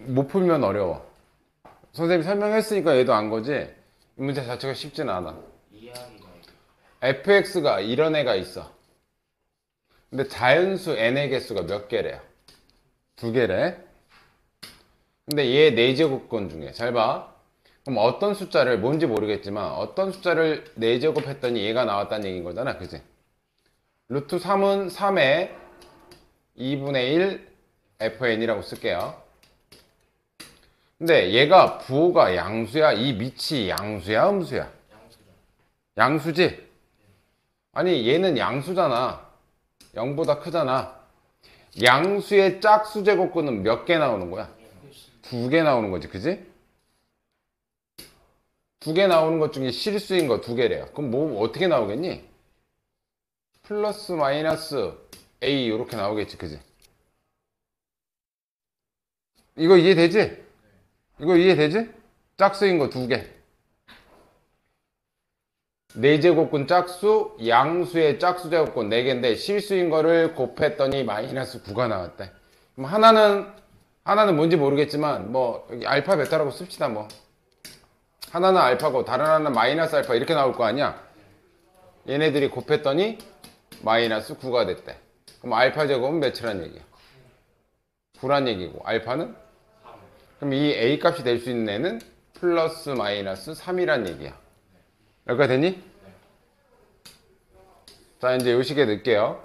못 풀면 어려워. 선생님이 설명했으니까 얘도 안 거지. 이 문제 자체가 쉽지는 않아. fx가 이런 애가 있어. 근데 자연수 n의 개수가 몇 개래요? 두 개래. 근데 얘 4제곱권 중에 잘 봐. 그럼 어떤 숫자를 뭔지 모르겠지만 어떤 숫자를 4제곱 했더니 얘가 나왔다는 얘기인 거잖아. 그지? 루트 3은 3의 2분의 1 fn이라고 쓸게요. 근데 얘가 부호가 양수야? 이 밑이 양수야? 음수야? 양수지? 아니 얘는 양수잖아. 0보다 크잖아. 양수의 짝수 제곱근은 몇 개 나오는 거야? 2개 나오는 거지. 그지? 2개 나오는 것 중에 실수인 거 2개래요. 그럼 뭐 어떻게 나오겠니? 플러스 마이너스 A 이렇게 나오겠지. 그지? 이거 이해되지? 이거 이해되지? 짝수인 거 2개. 4제곱근 짝수, 양수의 짝수 제곱근 4개인데 실수인 거를 곱했더니 마이너스 9가 나왔대. 그럼 하나는 뭔지 모르겠지만 뭐 여기 알파 베타라고 씁시다. 뭐 하나는 알파고 다른 하나는 마이너스 알파 이렇게 나올 거 아니야. 얘네들이 곱했더니 마이너스 9가 됐대. 그럼 알파 제곱은 몇이란 얘기야? 9란 얘기고 알파는? 그럼 이 A 값이 될 수 있는 애는 플러스 마이너스 3이란 얘기야. 여기까지 됐니? 자, 이제 요 식에 넣을게요.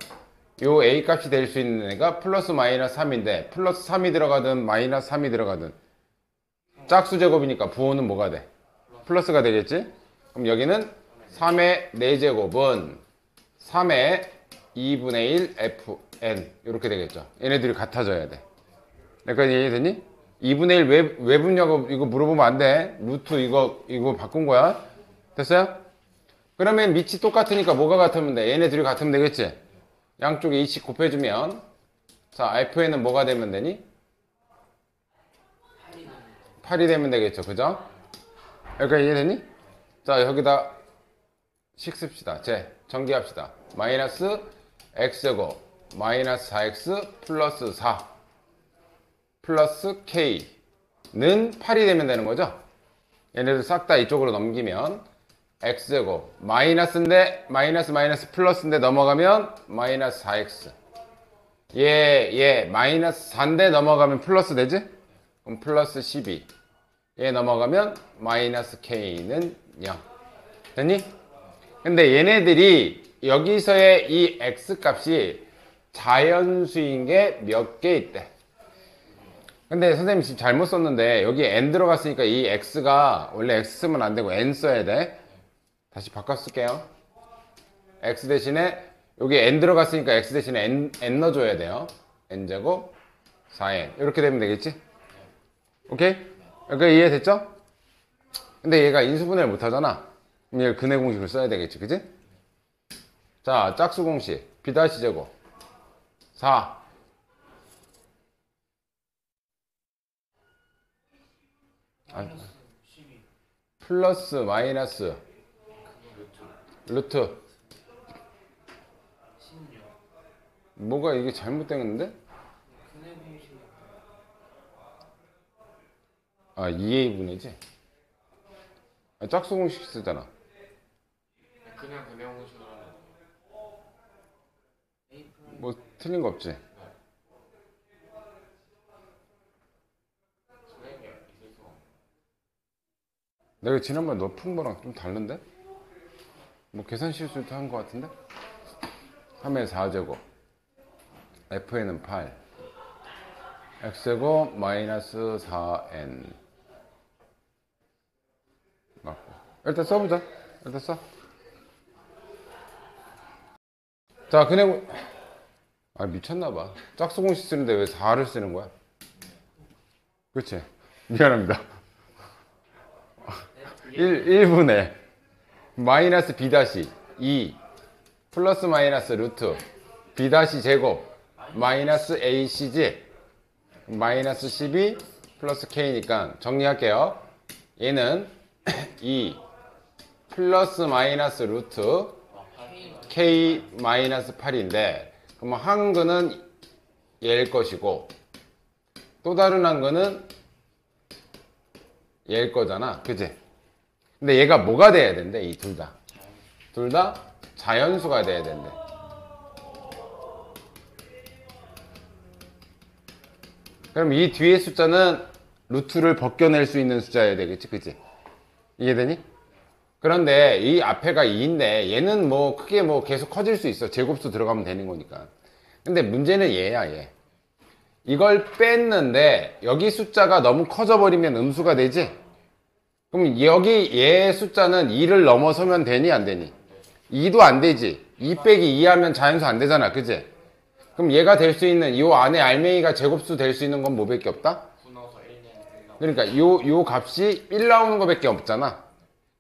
요 A 값이 될 수 있는 애가 플러스 마이너스 3인데 플러스 3이 들어가든 마이너스 3이 들어가든 짝수 제곱이니까 부호는 뭐가 돼? 플러스가 되겠지? 그럼 여기는 3의 4제곱은 3의 2분의 1 fn 이렇게 되겠죠. 얘네들이 같아져야 돼. 여기까지 이해됐니? 2분의 1 왜 붙냐고 이거 물어보면 안 돼. 루트 이거 바꾼 거야. 됐어요? 그러면 밑이 똑같으니까 뭐가 같으면 돼? 얘네 둘이 같으면 되겠지? 양쪽에 2씩 곱해주면 자 fn은 뭐가 되면 되니? 8이 되면 되겠죠. 그죠? 여기까지 이해되니? 자 여기다 식 씁시다. 정기합시다. 마이너스 x제곱 마이너스 4x 플러스 4 플러스 k는 8이 되면 되는 거죠. 얘네들 싹 다 이쪽으로 넘기면 x제곱 마이너스인데 마이너스 플러스인데 넘어가면 마이너스 4x 얘 마이너스 4인데 넘어가면 플러스 되지? 그럼 플러스 12 얘 넘어가면 마이너스 k는 0 됐니? 근데 얘네들이 여기서의 이 x 값이 자연수인 게 몇 개 있대. 근데 선생님 지금 잘못 썼는데 여기 n 들어갔으니까 이 x가 원래 x 쓰면 안 되고 n 써야 돼. 다시 바꿔 쓸게요. x 대신에 여기 n 들어갔으니까 x 대신에 n 넣어줘야 돼요. n제곱 4n 이렇게 되면 되겠지? 오케이? 여기 이해됐죠? 근데 얘가 인수분해를 못하잖아. 그럼 얘 근해 공식을 써야 되겠지, 그지? 자, 짝수 공식 b-제곱 4 플러스 마이너스 루트 뭐가 이게 잘못됐는데? 아 2a분이지? 짝수 공식 쓰잖아. 그냥 그냥 공식으로 하면 뭐 틀린 거 없지? 선생님이 있을 수가 없네. 내가 지난번에 너 푼 거랑 좀 다른데? 뭐 계산 실수도 한 거 같은데? 3의 4제곱 fn은 8 x제곱 마이너스 4n 맞고 일단 써보자. 일단 써. 자 그냥 아 미쳤나봐. 짝수 공식 쓰는데 왜 4를 쓰는 거야? 그치? 미안합니다. 1분의 마이너스 b 다시 2 플러스 마이너스 루트 b 다시 제곱 마이너스 ac지 마이너스 12 플러스 k니까 정리할게요. 얘는 2 플러스 마이너스 루트 k 마이너스 8인데 그럼 한근은 얘일 것이고 또 다른 한근은 얘일 거잖아. 그지? 근데 얘가 뭐가 돼야 된대? 이 둘 다. 둘 다 자연수가 돼야 된대. 그럼 이 뒤에 숫자는 루트를 벗겨낼 수 있는 숫자여야 되겠지? 그치? 이해되니? 그런데 이 앞에가 2인데 얘는 뭐 크게 뭐 계속 커질 수 있어. 제곱수 들어가면 되는 거니까. 근데 문제는 얘야, 얘. 이걸 뺐는데 여기 숫자가 너무 커져버리면 음수가 되지? 그럼 여기 얘 숫자는 2를 넘어서면 되니 안 되니? 2도 안 되지. 2 빼기 2 하면 자연수 안 되잖아. 그치? 그럼 얘가 될 수 있는 이 안에 알맹이가 제곱수 될 수 있는 건 뭐밖에 없다? 9 넣어서 1 내면 그러니까 요 값이 1 나오는 거밖에 없잖아.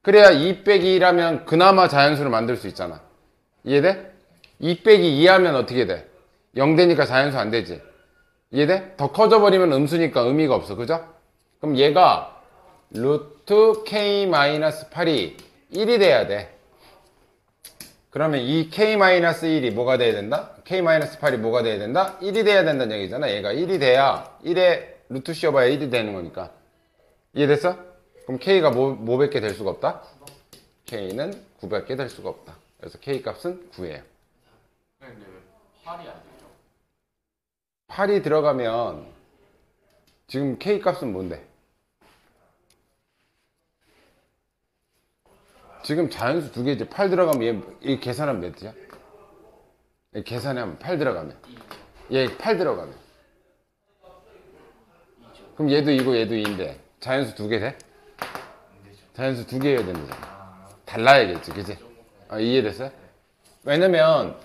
그래야 2 빼기 1 하면 그나마 자연수를 만들 수 있잖아. 이해돼? 2 빼기 2 하면 어떻게 돼? 0 되니까 자연수 안 되지. 이해돼? 더 커져버리면 음수니까 의미가 없어. 그죠? 그럼 얘가 루트 k-8이 1이 돼야 돼. 그러면 이 k-1이 뭐가 돼야 된다? k-8이 뭐가 돼야 된다? 1이 돼야 된다는 얘기잖아. 얘가 1이 돼야 1에 루트 씌워봐야 1이 되는 거니까. 이해됐어? 그럼 k가 뭐밖에 될 수가 없다? k는 9밖에 될 수가 없다. 그래서 k 값은 9예요. 근데 왜 8이 안 되죠? 8이 들어가면 지금 k 값은 뭔데? 지금 자연수 두 개지. 8 들어가면 얘 계산하면 몇이야? 얘 계산하면 8 들어가면 얘 8 들어가면 그럼 얘도 2고 얘도 2인데 자연수 두 개 돼? 자연수 두 개여야 된다잖아. 달라야겠지, 그치? 이해됐어요? 왜냐면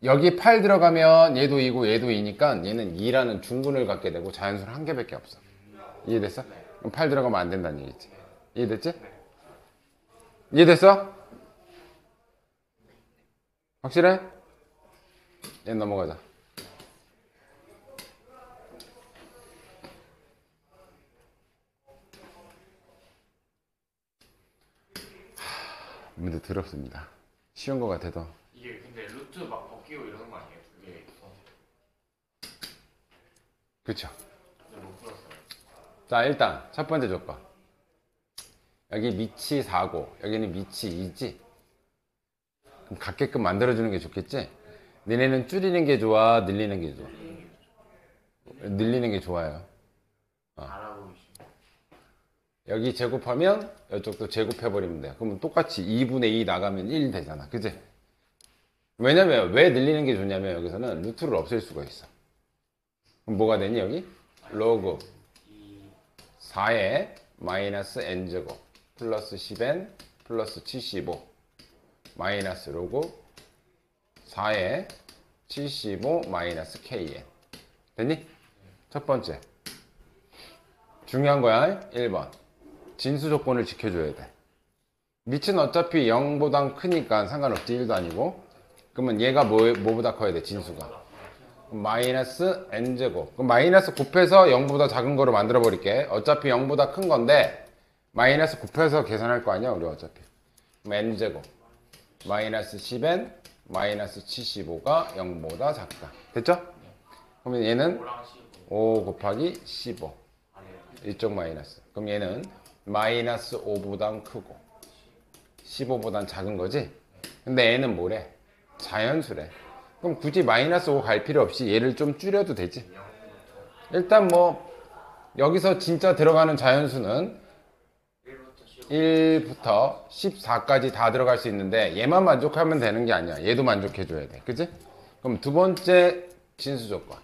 여기 8 들어가면 얘도 2고 얘도 2니까 얘는 2라는 중근을 갖게 되고 자연수는 한 개밖에 없어. 이해됐어? 그럼 8 들어가면 안 된다는 얘기지. 이해됐지? 이해됐어? 확실해? 얘 넘어가자. 문제 더럽습니다. 쉬운 것 같아도. 이게 근데 루트 막 벗기고 이러는 거 아니에요? 그게 그쵸? 근데 못 풀었어요. 자, 일단 첫 번째 조건. 여기 밑이 4고 여기는 밑이 2지? 그럼 같게끔 만들어주는 게 좋겠지? 너네는 줄이는 게 좋아? 늘리는 게 좋아? 늘리는 게 좋아요. 알아보고 있어요. 여기 제곱하면 이쪽도 제곱해버리면 돼요. 그러면 똑같이 2분의 2 나가면 1 되잖아. 그치? 왜냐면 왜 늘리는 게 좋냐면 여기서는 루트를 없앨 수가 있어. 그럼 뭐가 되니 여기? 로그 4의 마이너스 n제곱 플러스 10n 플러스 75 마이너스 로그 4의 75 마이너스 kn 됐니? 첫 번째 중요한 거야. 1번 진수 조건을 지켜줘야 돼. 밑은 어차피 0보단 크니까 상관없지. 1도 아니고. 그러면 얘가 뭐보다 커야 돼? 진수가 마이너스 n제곱. 그럼 마이너스 곱해서 0보다 작은 거로 만들어 버릴게. 어차피 0보다 큰 건데 마이너스 곱해서 계산할 거 아니야 우리 어차피. 그럼 n제곱 마이너스 10n 마이너스 75가 0보다 작다. 됐죠? 그러면 얘는 5랑 15 5 곱하기 15 아니에요. 이쪽 마이너스. 그럼 얘는 마이너스 5보단 크고 15보단 작은 거지? 근데 얘는 뭐래? 자연수래. 그럼 굳이 마이너스 5 갈 필요 없이 얘를 좀 줄여도 되지. 일단 뭐 여기서 진짜 들어가는 자연수는 1부터 14까지 다 들어갈 수 있는데 얘만 만족하면 되는 게 아니야. 얘도 만족해줘야 돼. 그치? 그럼 두 번째 진수 조건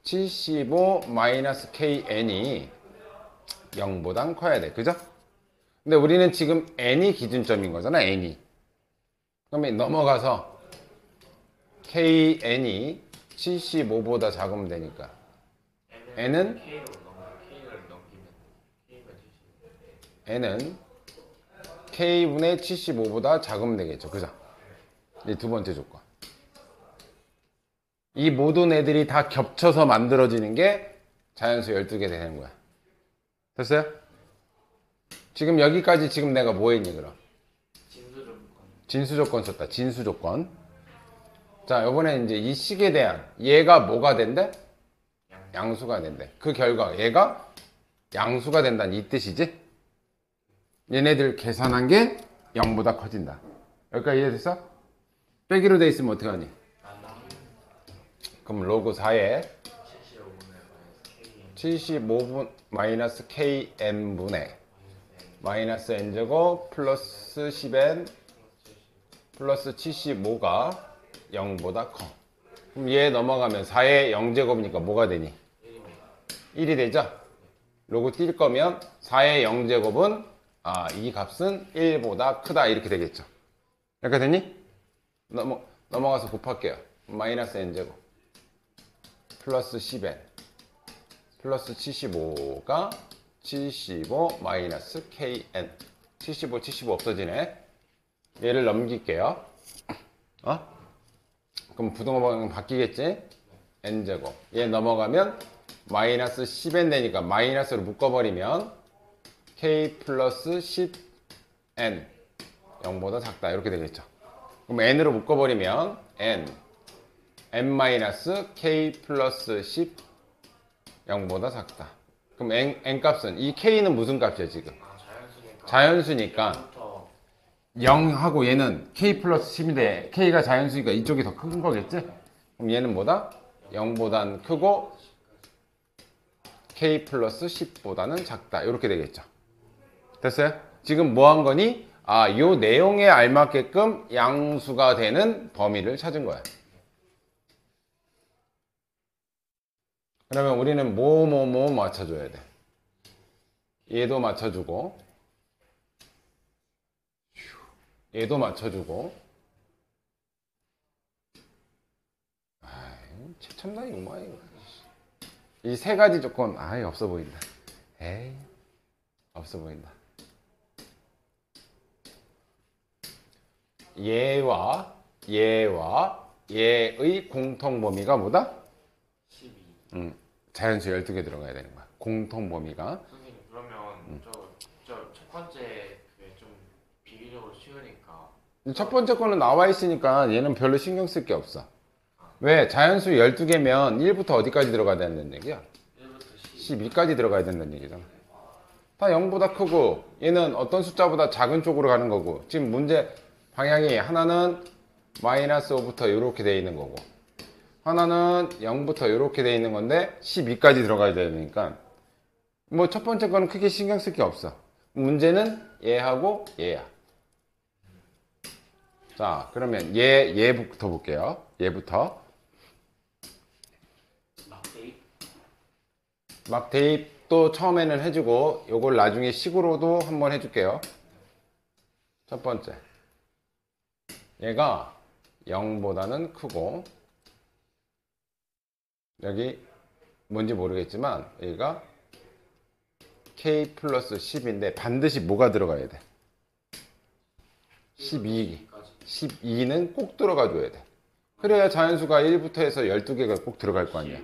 75 마이너스 kn이 0보단 커야 돼. 그죠? 근데 우리는 지금 n이 기준점인 거잖아. n이. 그러면 넘어가서 kn이 75보다 작으면 되니까 n은 K를 넘기면 K가 75. n은 k분의 75보다 작으면 되겠죠. 그죠? 이 두 번째 조건. 이 모든 애들이 다 겹쳐서 만들어지는 게 자연수 12개 되는 거야. 됐어요? 지금 여기까지 지금 내가 뭐 했니 그럼? 진수 조건. 진수 조건 썼다. 진수 조건. 자, 이번에 이제 이 식에 대한 얘가 뭐가 된대? 양수가 된대. 그 결과 얘가 양수가 된다는 이 뜻이지? 얘네들 계산한 게 0보다 커진다. 여기까지 이해됐어? 빼기로 돼 있으면 어떡하니? 안 나오고 그럼 로그 4에 75분의 마이너스 K 75분 마이너스 kn분의 마이너스 n제곱 플러스 10n 플러스 75가 0보다 커. 그럼 얘 넘어가면 4의 0제곱이니까 뭐가 되니? 1이 되죠? 로그 뛸 거면 4의 0제곱은 이 값은 1보다 크다 이렇게 되겠죠. 이렇게 되니? 넘어가서 곱할게요. 마이너스 n제곱 플러스 10n 플러스 75가 75 마이너스 kn 75 없어지네. 얘를 넘길게요. 그럼 부동호방은 바뀌겠지? n제곱 얘 넘어가면 마이너스 10n 되니까 마이너스로 묶어버리면 k 플러스 10n 0보다 작다 이렇게 되겠죠. 그럼 n으로 묶어버리면 n 마이너스 k 플러스 10 0보다 작다. 그럼 n 값은 이 k는 무슨 값이야 지금? 자연수니까 자연수니까 0부터 0하고 얘는 k 플러스 10인데 k가 자연수니까 이쪽이 더 큰 거겠지? 그럼 얘는 뭐다? 0보단 크고 k 플러스 10보다는 작다 이렇게 되겠죠. 됐어요? 지금 뭐 한 거니? 요 내용에 알맞게끔 양수가 되는 범위를 찾은 거야. 그러면 우리는 뭐 맞춰줘야 돼. 얘도 맞춰주고 얘도 맞춰주고 최첨단이구만 이거. 이 세 가지 조건 없어 보인다. 없어 보인다. 얘와 얘의 공통 범위가 뭐다? 12 자연수 12개 들어가야 되는 거야. 공통 범위가. 선생님 그러면 저 첫 번째 그게 좀 비교적으로 쉬우니까 첫 번째 거는 나와 있으니까 얘는 별로 신경 쓸 게 없어. 왜? 자연수 12개면 1부터 어디까지 들어가야 된다는 얘기야? 1부터 12까지 들어가야 된다는 얘기잖아. 다 0보다 크고 얘는 어떤 숫자보다 작은 쪽으로 가는 거고 지금 문제 방향이 하나는 마이너스 5부터 이렇게 돼 있는 거고 하나는 0부터 이렇게 돼 있는 건데 12까지 들어가야 되니까 뭐 첫 번째 거는 크게 신경 쓸 게 없어. 문제는 얘하고 얘야. 자 그러면 얘부터 볼게요. 얘부터 막 대입도 처음에는 해주고 요걸 나중에 식으로도 한번 해줄게요. 첫 번째 얘가 0보다는 크고 여기 뭔지 모르겠지만 여기가 k 플러스 10인데 반드시 뭐가 들어가야 돼? 12는 꼭 들어가 줘야 돼. 그래야 자연수가 1부터 해서 12개가 꼭 들어갈 거 아니야.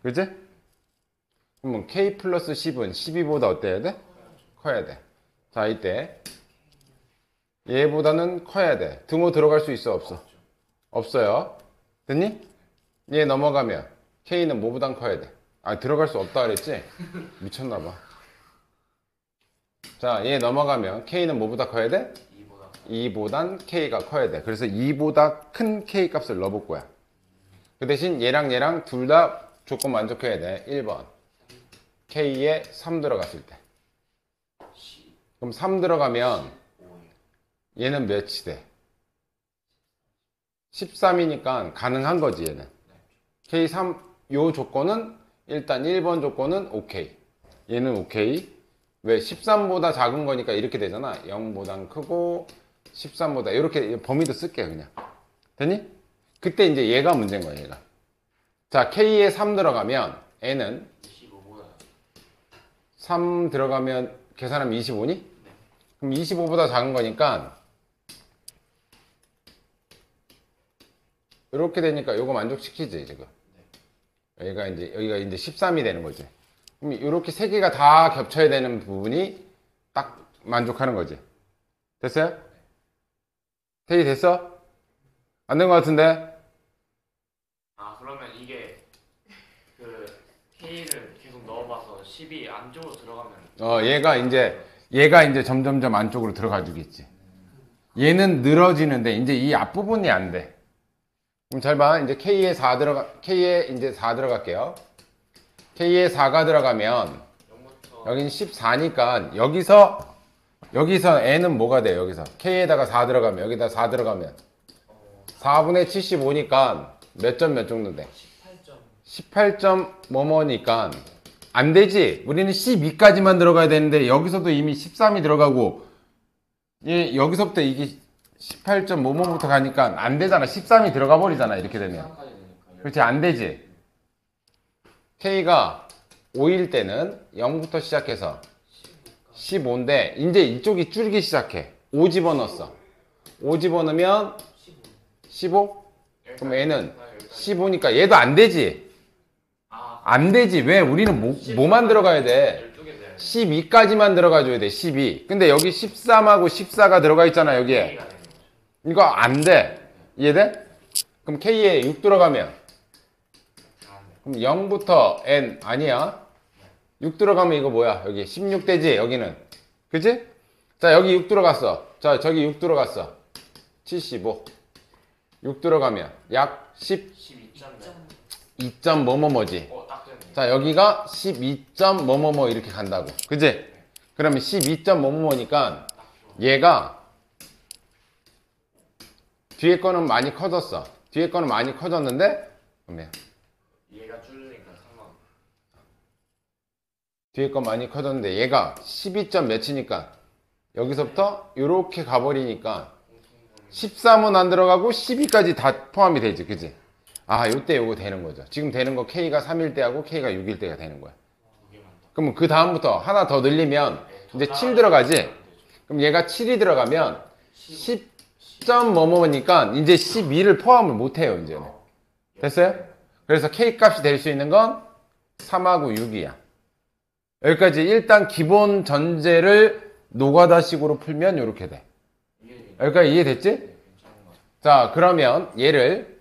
그치? 그러면 k 플러스 10은 12보다 어때야 돼? 커야 돼. 자 이때 얘보다는 커야 돼. 등호 들어갈 수 있어 없어? 없어요. 됐니? 얘 넘어가면 k는 뭐보단 커야 돼? 들어갈 수 없다 그랬지? 미쳤나봐. 자 얘 넘어가면 k는 뭐보다 커야 돼? 2보단 k가 커야 돼. 그래서 2보다 큰 k 값을 넣어볼 거야. 그 대신 얘랑 둘 다 조건 만족해야 돼. 1번 k에 3 들어갔을 때. 그럼 3 들어가면 얘는 몇이 돼? 13이니까 가능한 거지 얘는. K3 요 조건은 일단 1번 조건은 오케이. 얘는 오케이. 왜? 13보다 작은 거니까 이렇게 되잖아. 0보단 크고 13보다 이렇게 범위도 쓸게요 그냥. 됐니? 그때 이제 얘가 문제인 거야 얘가. 자 K에 3 들어가면 N은 3 들어가면 계산하면 25니? 그럼 25보다 작은 거니까 이렇게 되니까 요거 만족시키지 지금. 여기가 이제 13이 되는 거지. 그럼 이렇게 세 개가 다 겹쳐야 되는 부분이 딱 만족하는 거지. 됐어요? 대입 됐어? 안 된 거 같은데? 그러면 이게 그 K를 계속 넣어봐서 10이 안쪽으로 들어가면 얘가 이제 점점점 안쪽으로 들어가 주겠지. 얘는 늘어지는데 이제 이 앞부분이 안 돼. 그럼 잘 봐. 이제 K에 4 들어갈게요. K에 4가 들어가면 0부터 여긴 14니까 여기서 N은 뭐가 돼? 여기서 K에다가 4 들어가면 여기다 4 들어가면 4분의 75니까 몇 점 몇 정도 돼? 18점 18점 뭐뭐니까 안 되지. 우리는 12까지만 들어가야 되는데 여기서도 이미 13이 들어가고 여기서부터 이게 18점 뭐뭐부터 가니까 안 되잖아. 13이 들어가 버리잖아. 이렇게 되면. 3까지 되니까 그렇지, 안 되지. K가 5일 때는 0부터 시작해서 15인데 이제 이쪽이 줄기 시작해. 5 집어넣었어. 5 집어넣으면 15? 그럼 얘는 15니까 얘도 안 되지. 안 되지. 왜? 우리는 뭐만 들어가야 돼? 12개 돼야 돼 12까지만 들어가줘야 돼. 12. 근데 여기 13하고 14가 들어가 있잖아. 여기에. K가 되는 거죠 이거 안 돼. 이해돼? 그럼 K에 6 들어가면 다안 돼. 그럼 0부터 N 아니야. 6 들어가면 이거 뭐야? 여기 16 되지? 여기는. 그치? 자, 여기 6 들어갔어. 자, 저기 6 들어갔어. 75. 6 들어가면 약 12점 12점 뭐뭐뭐지. 딱 되네 자, 여기가 12점 뭐뭐뭐 이렇게 간다고. 그치? 그러면 12점 뭐뭐뭐니까 얘가 뒤에 거는 많이 커졌어. 뒤에 거는 많이 커졌는데 그러면 얘가 줄으니까 상관 뒤에 거 많이 커졌는데 얘가 12점 몇이니까 여기서부터 이렇게 가버리니까 13은 안 들어가고 12까지 다 포함이 되지. 그치? 아, 요때 요거 되는 거죠. 지금 되는 거 K가 3일 때하고 K가 6일 때가 되는 거야. 두 개만 더 그러면 그 다음부터 하나 더 늘리면 이제 7 들어가지? 그럼 얘가 7이 들어가면 10점 뭐뭐니까 이제 12를 포함을 못 해요, 이제는. 됐어요? 그래서 K 값이 될 수 있는 건 3하고 6이야. 여기까지 일단 기본 전제를 노가다식으로 풀면 이렇게 돼. 이게 여기까지 이해됐지? 괜찮은 거 같아 자, 그러면 얘를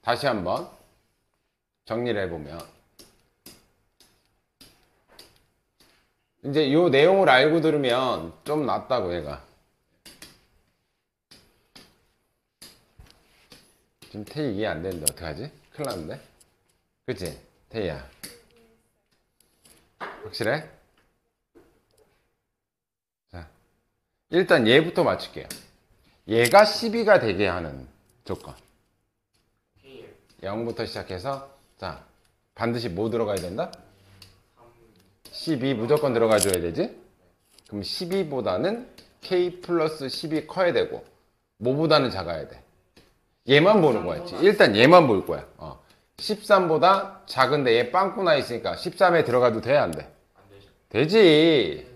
다시 한번 정리를 해보면 이제 이 내용을 알고 들으면 좀 낫다고. 얘가 지금 태희 이해 안 되는데 어떡하지? 큰일 났는데. 그치? 태희야 확실해? 자, 일단 얘부터 맞출게요. 얘가 12가 되게 하는 조건. K에 0부터 시작해서 자, 반드시 뭐 들어가야 된다? 12 무조건 들어가 줘야 되지? 그럼 12보다는 K 플러스 10이 커야 되고 뭐보다는 작아야 돼? 얘만 보는 거야. 일단 얘만 볼 거야. 13보다 작은데 얘 빵꾸 나 있으니까 13에 들어가도 돼? 안 돼? 안 되죠 되지.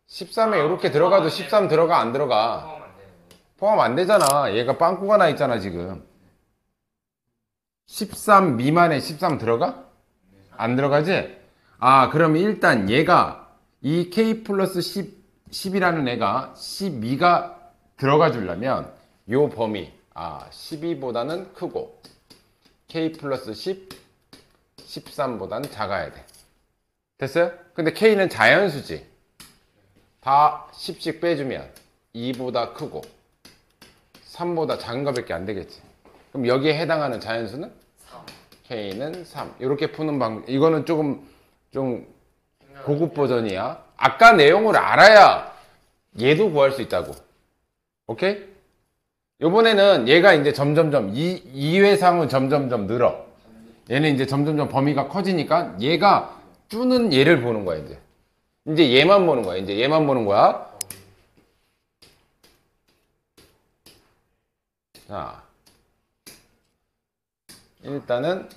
13에 이렇게 들어가도 13 들어가 안 들어가? 포함 안 되는 거 포함 안 되잖아. 얘가 빵꾸가 나 있잖아 지금. 13 미만에 13 들어가? 안 들어가지? 아, 그럼 일단 얘가 이 K 플러스 10이라는 애가 12가 들어가 주려면 요 범위 12보다는 크고 K 플러스 10, 13보다는 작아야 돼. 됐어요? 근데 K는 자연수지. 다 10씩 빼주면 2보다 크고 3보다 작은 거밖에 안 되겠지. 그럼 여기에 해당하는 자연수는? 3 K는 3. 이렇게 푸는 방법. 이거는 조금 좀 고급 버전이야. 아까 내용을 알아야 얘도 구할 수 있다고. 오케이? 요번에는 얘가 이제 점점점 2회상은 점점점 늘어. 얘는 이제 점점점 범위가 커지니까 얘가 쭈는 얘를 보는 거야. 이제 얘만 보는 거야. 이제 얘만 보는 거야. 자, 일단은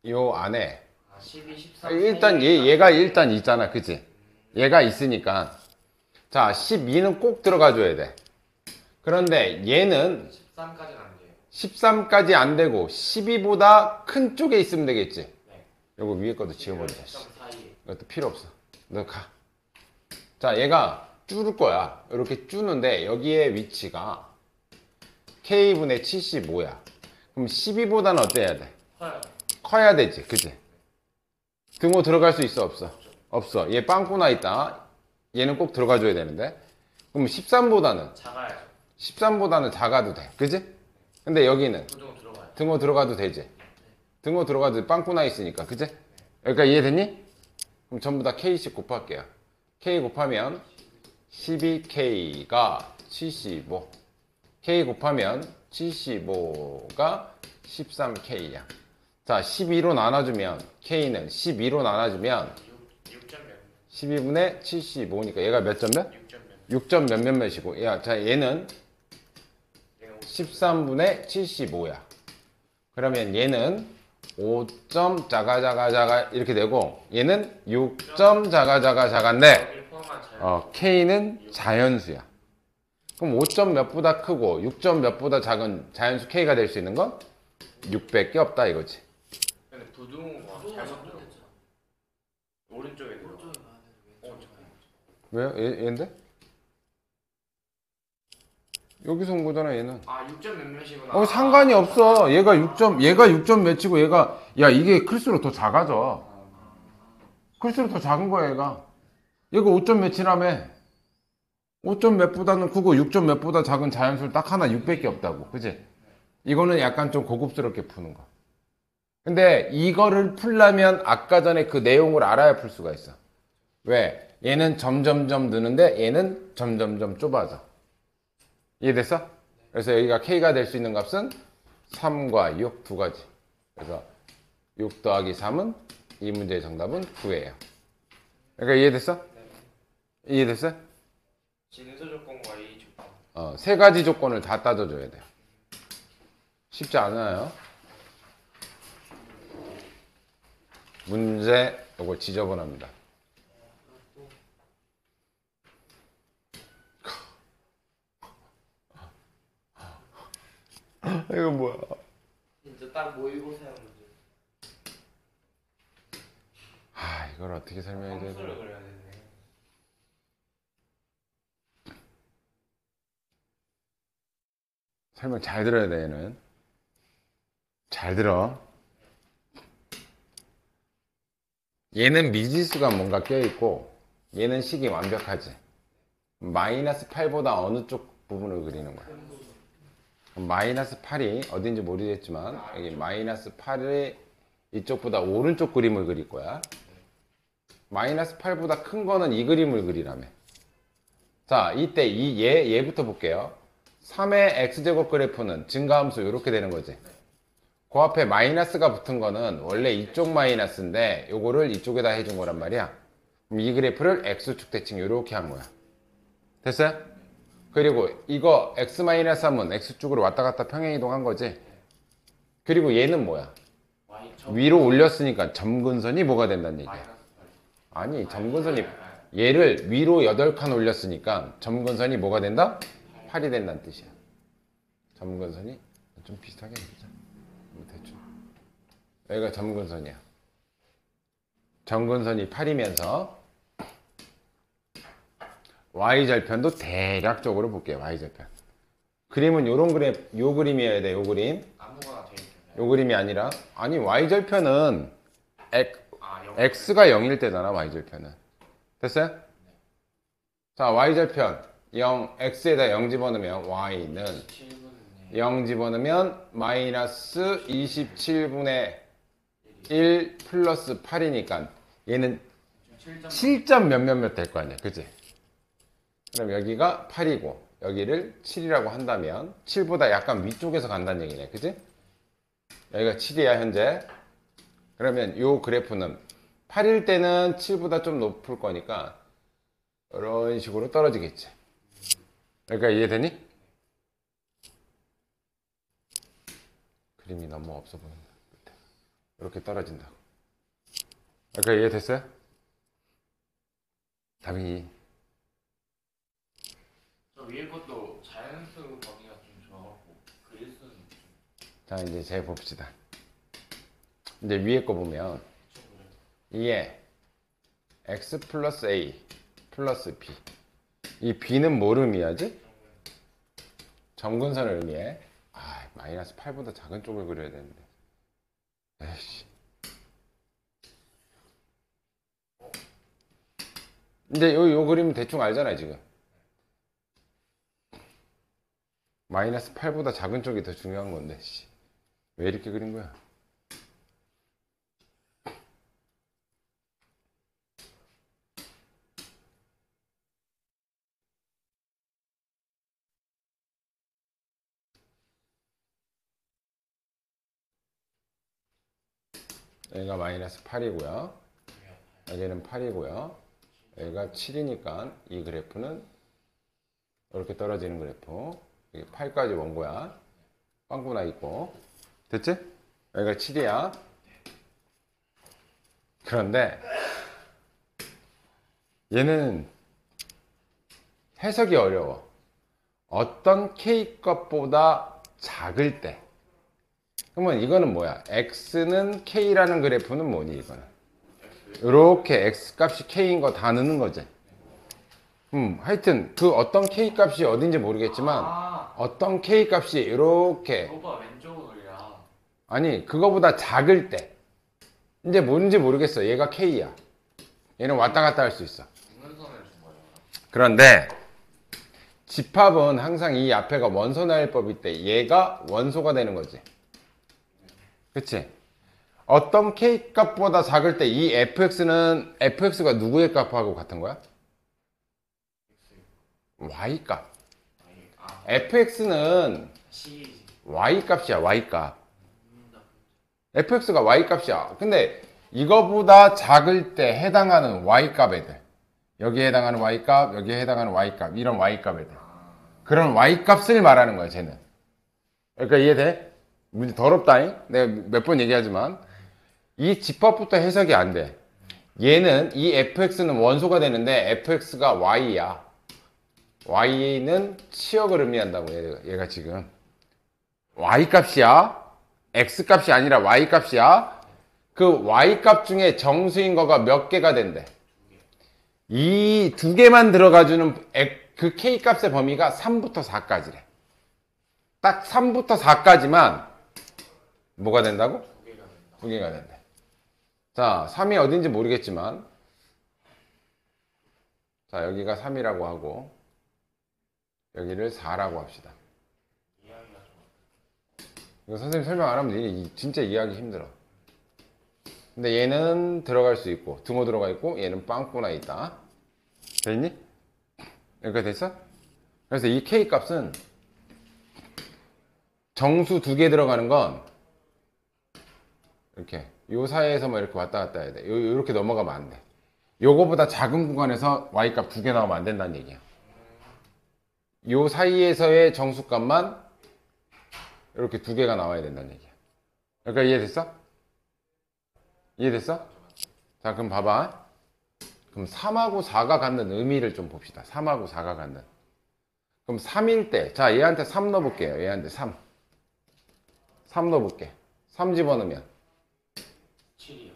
요 안에 12, 13 일단 얘가 일단 있잖아. 그치? 얘가 있으니까 자, 12는 꼭 들어가 줘야 돼. 그런데 얘는 13까지는 안 돼요 13까지 안 되고 12보다 큰 쪽에 있으면 되겠지. 네 요거 위에 것도 지워버리자. 13 사이에 이것도 필요 없어. 너 가. 자, 얘가 쭈를 거야. 이렇게 쭈는데 여기에 위치가 K분의 75야. 그럼 12보다는 어때야 돼? 커요 커야 되지. 그치? 등호 들어갈 수 있어? 없어? 없어. 얘 빵꾸 나 있다. 얘는 꼭 들어가줘야 되는데. 그럼 13보다는 작아야죠. 13보다는 작아도 돼. 그지? 근데 여기는 보통 들어가요. 등호 들어가도 되지. 등호 들어가도 빵꾸 나 있으니까. 그지? 그러니까 이해됐니? 그럼 전부 다 K씩 곱할게요. K 곱하면 12K가 75. K 곱하면 75가 13K야. 자, 12로 나눠주면 K는 12로 나눠주면 6점 몇? 12분의 75니까 얘가 몇 점 몇? 6점 몇? 6점 몇 몇몇이고. 야, 자, 얘는 얘는 13분의 75야. 그러면 얘는 5점 자가 이렇게 되고 얘는 6점 자가인데 여기 포함한 자연. K는 자연수야. 그럼 5점 몇보다 크고 6점 몇보다 작은 자연수 K가 될 수 있는 건 600개 없다 이거지. 근데 부등호가 잘못 들었죠. 오른쪽에 들어가. 왜요? 얘인데? 여기서 온 거잖아 얘는. 아 6점 몇 몇이구나. 상관이 없어. 얘가 6점 몇이고 얘가 야 이게 클수록 더 작아져. 클수록 더 작은 거야 얘가. 얘가 5점 몇이라며. 5점 몇보다는 크고 6점 몇보다 작은 자연수를 딱 하나 600개 없다고. 그지? 이거는 약간 좀 고급스럽게 푸는 거. 근데 이거를 풀려면 아까 전에 그 내용을 알아야 풀 수가 있어. 왜? 얘는 점점점 느는데 얘는 점점점 좁아져. 이해됐어? 그래서 여기가 K가 될 수 있는 값은 3과 6 두 가지. 그래서 6 더하기 3은 이 문제의 정답은 9예요. 그러니까 이해됐어? 이해됐어? 진수 조건과 이 조건. 세 가지 조건을 다 따져줘야 돼요. 쉽지 않아요. 문제 이걸 지저분합니다. 이거 뭐야? 진짜 딱 모의고사 문제. 이걸 어떻게 설명해야 되지? 함수를 그려야 되네. 설명 잘 들어야 돼 얘는. 잘 들어. 얘는 미지수가 뭔가 껴있고 얘는 식이 완벽하지. 마이너스 8보다 어느 쪽 부분을 그리는 거야? 마이너스 8이 어딘지 모르겠지만 여기 마이너스 8이 이쪽보다 오른쪽 그림을 그릴 거야. 마이너스 8보다 큰 거는 이 그림을 그리라며. 자, 이때 얘부터 볼게요. 3의 x제곱 그래프는 증가함수 이렇게 되는 거지. 그 앞에 마이너스가 붙은 거는 원래 이쪽 마이너스인데 요거를 이쪽에다 해준 거란 말이야. 그럼 이 그래프를 x축 대칭 이렇게 한 거야. 됐어요? 그리고 이거 x-3은 x축으로 왔다 갔다 평행이동한 거지. 그리고 얘는 뭐야? 위로 올렸으니까 점근선이 뭐가 된다는 얘기야. 아니, 점근선이 얘를 위로 8칸 올렸으니까 점근선이 뭐가 된다? 8이 된다는 뜻이야. 점근선이 좀 비슷하게 해보자. 대충. 여기가 점근선이야. 점근선이 8이면서 Y절편도 대략적으로 볼게요. Y절편. 그림은 요런 그림, 요 그림이어야 돼. 요 그림. 아무거나 돼 있어요. 요 그림이 아니라 아니 Y절편은 X가 0일 때잖아. Y절편은. 됐어요? 자, Y절편 0, X에다 0 집어넣으면 Y는 0 집어넣으면 마이너스 27분의 1 플러스 8이니까 얘는 7점 몇몇몇 될 거 아니야. 그치? 그럼 여기가 8이고 여기를 7이라고 한다면 7보다 약간 위쪽에서 간다는 얘기네. 그치? 여기가 7이야 현재. 그러면 요 그래프는 8일 때는 7보다 좀 높을 거니까 이런 식으로 떨어지겠지. 그러니까 이해되니? 그림이 너무 없어 보인다. 이렇게 떨어진다고. 그러니까 이해됐어요? 답이 저 위에 것도 자연수 범위가 좀 좋아갖고 그릴 수는 좀 자 이제 재 봅시다. 이제 위에 거 보면 이에 x 플러스 a 플러스 b 이 b는 뭘 의미하지? 점근선을 의미해. 마이너스 8보다 작은 쪽을 그려야 되는데. 에이씨. 이제 요 그림 대충 알잖아요, 지금. 마이너스 8보다 작은 쪽이 더 중요한 건데, 씨. 왜 이렇게 그린 거야? 여기가 마이너스 8이고요. 여기는 8이고요. 여기가 7이니까 이 그래프는 이렇게 떨어지는 그래프. 여기 8까지 원고야. 빵꾸나 있고. 됐지? 여기가 7이야. 그런데 얘는 해석이 어려워. 어떤 K 값보다 작을 때. 그러면 이거는 뭐야? X는 K라는 그래프는 뭐니, 이거는? 이렇게 X 값이 K인 거 다 넣는 거지. 하여튼 그 어떤 K 값이 어딘지 모르겠지만 어떤 K 값이 이렇게 오빠 왼쪽이야. 아니 그거보다 작을 때 이제 뭔지 모르겠어. 얘가 K야. 얘는 왔다 갔다 할 수 있어. 직선을 준 거예요. 그런데 집합은 항상 이 앞에가 원소나일법일 때 얘가 원소가 되는 거지. 그치? 어떤 K 값보다 작을 때 이 fx가 누구의 값하고 같은 거야? y 값. fx는 C. y 값이야, y 값. fx가 y 값이야. 근데 이거보다 작을 때 해당하는 y 값 애들. 여기에 해당하는 y 값, 여기에 해당하는 y 값, 이런 y 값 애들. 그런 y 값을 말하는 거야, 쟤는. 그러니까 이해돼? 문제 더럽다잉? 내가 몇 번 얘기하지만 이 집합부터 해석이 안 돼. 얘는 이 fx는 원소가 되는데 fx가 y야. y는 치역을 의미한다고 얘가 지금 y 값이야. x 값이 아니라 y 값이야. 그 y 값 중에 정수인 거가 몇 개가 된대. 이 두 개만 들어가주는 그 k 값의 범위가 3부터 4까지래. 딱 3부터 4까지만 뭐가 된다고? 두 개가 된대. 자, 3이 어딘지 모르겠지만 자, 여기가 3이라고 하고 여기를 4라고 합시다. 이거 선생님 설명 안 하면 진짜 이해하기 힘들어. 근데 얘는 들어갈 수 있고 등호 들어가 있고 얘는 빵꾸나 있다. 됐니? 여기까지 됐어? 그래서 이 K 값은 정수 두 개 들어가는 건 이렇게 요 사이에서만 이렇게 왔다 갔다 해야 돼. 요렇게 넘어가면 안 돼. 요거보다 작은 구간에서 Y 값 두 개 나오면 안 된다는 얘기야. 요 사이에서의 정수값만 이렇게 두 개가 나와야 된다는 얘기야. 그러니까 이해됐어? 이해됐어? 자, 그럼 봐봐. 그럼 3하고 4가 갖는 의미를 좀 봅시다. 3하고 4가 갖는. 그럼 3일 때, 자, 얘한테 3 넣어볼게요. 얘한테 3. 3 넣어볼게. 3 집어넣으면 7이요.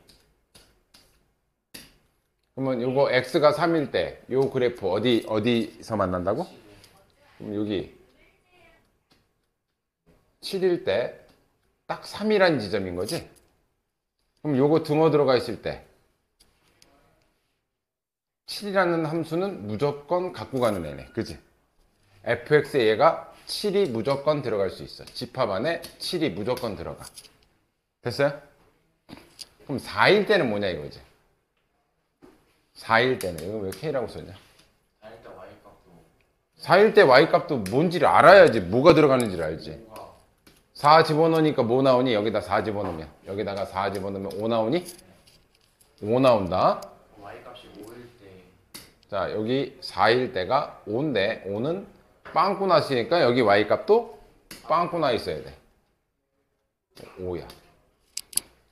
그러면 요거 x가 3일 때 요 그래프 어디서 만난다고? 그럼 여기 7일 때 딱 3이라는 지점인 거지? 그럼 요거 등호 들어가 있을 때 7이라는 함수는 무조건 갖고 가는 애네. 그지? fx에 얘가 7이 무조건 들어갈 수 있어. 집합 안에 7이 무조건 들어가. 됐어요? 그럼 4일 때는 뭐냐 이거지? 4일 때는 이거 왜 K라고 썼냐? 4일 때 Y 값도 4일 때 Y 값도 뭔지를 알아야지 뭐가 들어가는지를 알지. 뭐가 4 집어넣으니까 뭐 나오니? 여기다 4 집어넣으면 여기다가 4 집어넣으면 5 나오니? 5 나온다. Y 값이 5일 때 자, 여기 4일 때가 5인데 5는 빵꾸 났으니까 여기 Y 값도 빵꾸 나 있어야 돼. 5야.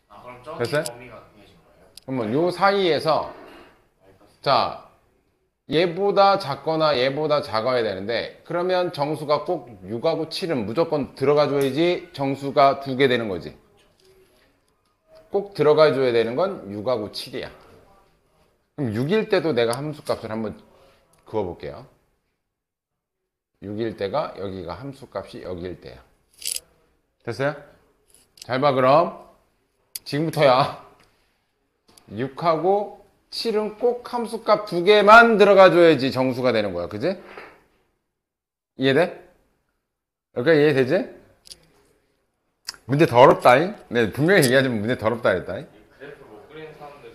그럼 저기 됐어요? 범위가 정해진 거예요? 그러면 요 사이에서 자, 얘보다 작거나 얘보다 작아야 되는데 그러면 정수가 꼭 6하고 7은 무조건 들어가 줘야지 정수가 두 개 되는 거지. 꼭 들어가 줘야 되는 건 6하고 7이야. 그럼 6일 때도 내가 함수값을 한번 그어 볼게요. 6일 때가 여기가 함수값이 여기일 때야. 됐어요? 잘 봐 그럼. 지금부터야. 6하고 7은 꼭 함수값 두 개만 들어가줘야지 정수가 되는 거야. 그지? 이해돼? 그러니까 이해되지? 문제 더럽다잉? 네, 분명히 얘기하자면 문제 더럽다 그랬다잉? 그래프 못 그리는 사람들은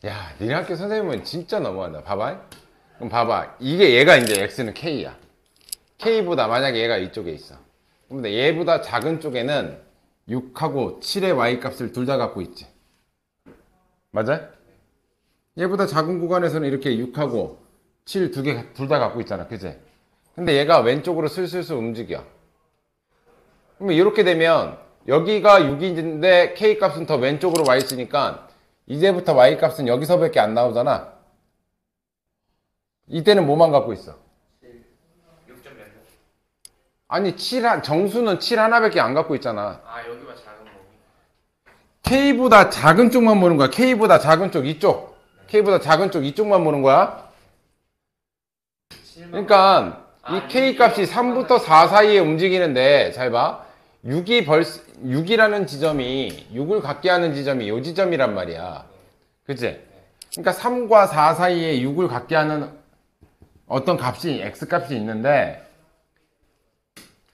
야, 니네 학교 선생님은 진짜 너무한다. 봐봐. 그럼 봐봐. 이게 얘가 이제 x는 k야. k보다 만약에 얘가 이쪽에 있어. 근데 얘보다 작은 쪽에는 6하고 7의 y값을 둘 다 갖고 있지. 맞아? 얘보다 작은 구간에서는 이렇게 6하고 7 두 개 둘 다 갖고 있잖아. 그지? 근데 얘가 왼쪽으로 슬슬슬 움직여. 그러면 이렇게 되면 여기가 6인데 k값은 더 왼쪽으로 와 있으니까 이제부터 y값은 여기서밖에 안 나오잖아. 이때는 뭐만 갖고 있어? 6점 몇 점? 아니 정수는 7 하나밖에 안 갖고 있잖아. 아 여기가 작은 거고. k보다 작은 쪽만 보는 거야. k보다 작은 쪽 이쪽. k보다 작은 쪽 이쪽만 보는 거야. 그러니까 이 k 값이 3부터 4 사이에 움직이는데 잘 봐. 6이라는 지점이 6을 갖게 하는 지점이 이 지점이란 말이야. 그치? 그러니까 3과 4 사이에 6을 갖게 하는 어떤 값이 x 값이 있는데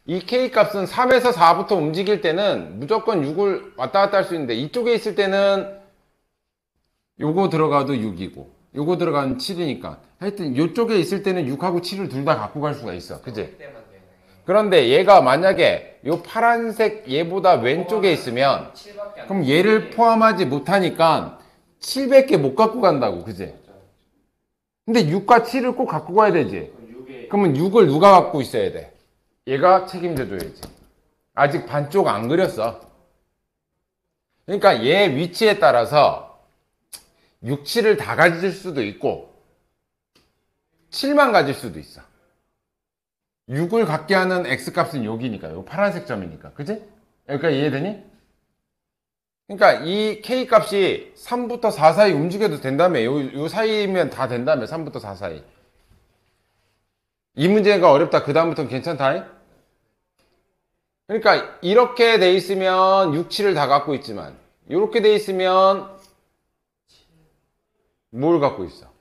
이 k 값은 3에서 4부터 움직일 때는 무조건 6을 왔다 갔다 할 수 있는데 이쪽에 있을 때는 요거 들어가도 6이고 요거 들어가면 7이니까 하여튼 이쪽에 있을 때는 6하고 7을 둘 다 갖고 갈 수가 있어. 그치? 그런데 얘가 만약에 요 파란색 얘보다 왼쪽에 있으면 그럼 얘를 포함하지 못하니까 7밖에 못 갖고 간다고. 그지? 근데 6과 7을 꼭 갖고 가야 되지. 그러면 6을 누가 갖고 있어야 돼? 얘가 책임져 줘야지. 아직 반쪽 안 그렸어. 그러니까 얘 위치에 따라서 6, 7을 다 가질 수도 있고 7만 가질 수도 있어. 6을 갖게 하는 x값은 여기니까, 요 파란색 점이니까. 그지? 여기까지 이해되니? 그러니까 이 k값이 3부터 4 사이 움직여도 된다며. 요 사이면 다 된다며. 3부터 4 사이. 이 문제가 어렵다. 그 다음부터는 괜찮다. 그러니까 이렇게 돼 있으면 6, 7을 다 갖고 있지만 이렇게 돼 있으면 뭘 갖고 있어?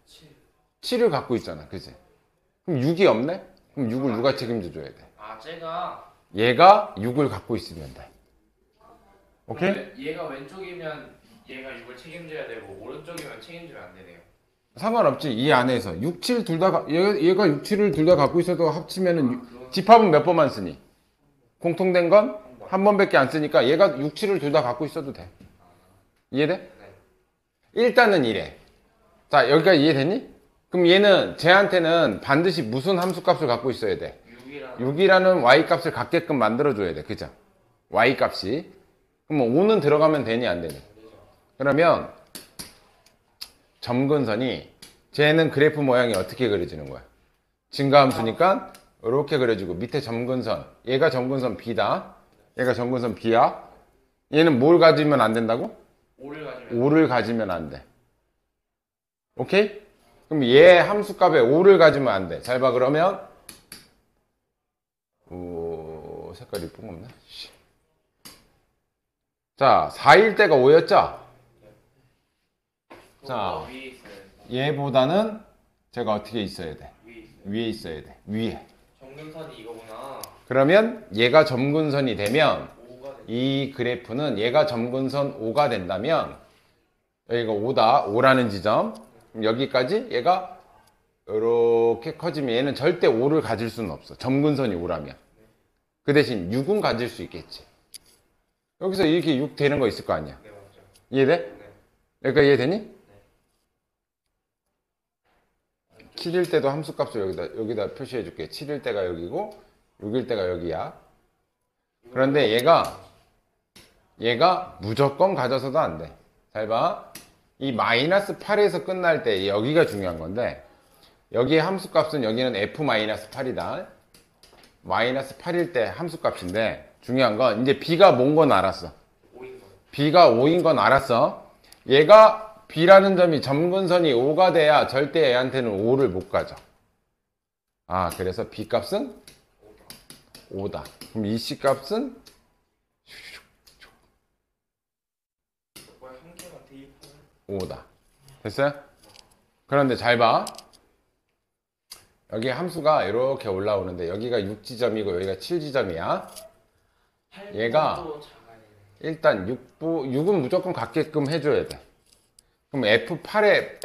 7을 갖고 있잖아. 그지? 그럼 6이 없네? 그럼 6을 누가 책임져 줘야 돼? 아 쟤가 얘가 6을 갖고 있으면 돼. 오케이? 얘가 왼쪽이면 얘가 6을 책임져야 되고 오른쪽이면 책임지면 안 되네요. 상관없지. 이 안에서 6, 7 둘 다 얘가 6, 7을 둘 다 갖고 있어도 합치면은 집합은 몇 번만 쓰니? 공통된 건 한 번밖에 안 쓰니까 얘가 6, 7을 둘 다 갖고 있어도 돼. 이해돼? 일단은 이래. 자, 여기까지 이해됐니? 그럼 얘는 쟤한테는 반드시 무슨 함수값을 갖고 있어야 돼? 6이라는 y값을 갖게끔 만들어줘야 돼. 그죠? y값이. 그럼 5는 들어가면 되니 안 되니? 그러면 점근선이 쟤는 그래프 모양이 어떻게 그려지는 거야? 증가함수니까 이렇게 그려지고 밑에 점근선 얘가 점근선 B다. 얘가 점근선 B야. 얘는 뭘 가지면 안 된다고? 5를 가지면 안 돼. 오케이? 그럼 얘 함수값에 5를 가지면 안 돼. 잘 봐. 그러면 색깔이 이쁜 거 없나? 자, 4일 때가 5였죠? 자, 얘보다는 제가 어떻게 있어야 돼? 위에 있어야 돼. 위에. 점근선이 이거구나. 그러면 얘가 점근선이 되면 이 그래프는 얘가 점근선 5가 된다면 여기가 5다. 5라는 지점. 그럼 여기까지 얘가 이렇게 커지면 얘는 절대 5를 가질 수는 없어. 점근선이 5라면. 그 대신 6은 가질 수 있겠지. 여기서 이렇게 6 되는 거 있을 거 아니야. 네, 맞죠. 이해돼? 네. 여기까지 이해되니? 7일 때도 함수값을 여기다 표시해 줄게. 7일 때가 여기고 6일 때가 여기야. 그런데 얘가 무조건 가져서도 안 돼. 잘 봐. 이 마이너스 8에서 끝날 때 여기가 중요한 건데 여기의 함수값은 여기는 f-8이다. 마이너스 8일 때 함수값인데 중요한 건 이제 b가 뭔 건 알았어. b가 5인 건 알았어. 얘가 b라는 점이 점근선이 5가 돼야 절대 얘한테는 5를 못 가져. 아, 그래서 b 값은 5다. 그럼 이 c 값은 5다. 됐어요? 그런데 잘 봐. 여기 함수가 이렇게 올라오는데 여기가 6지점이고 여기가 7지점이야. 얘가 8번도 작아야 되네. 일단 6은 무조건 같게끔 해줘야 돼. 그럼 F8에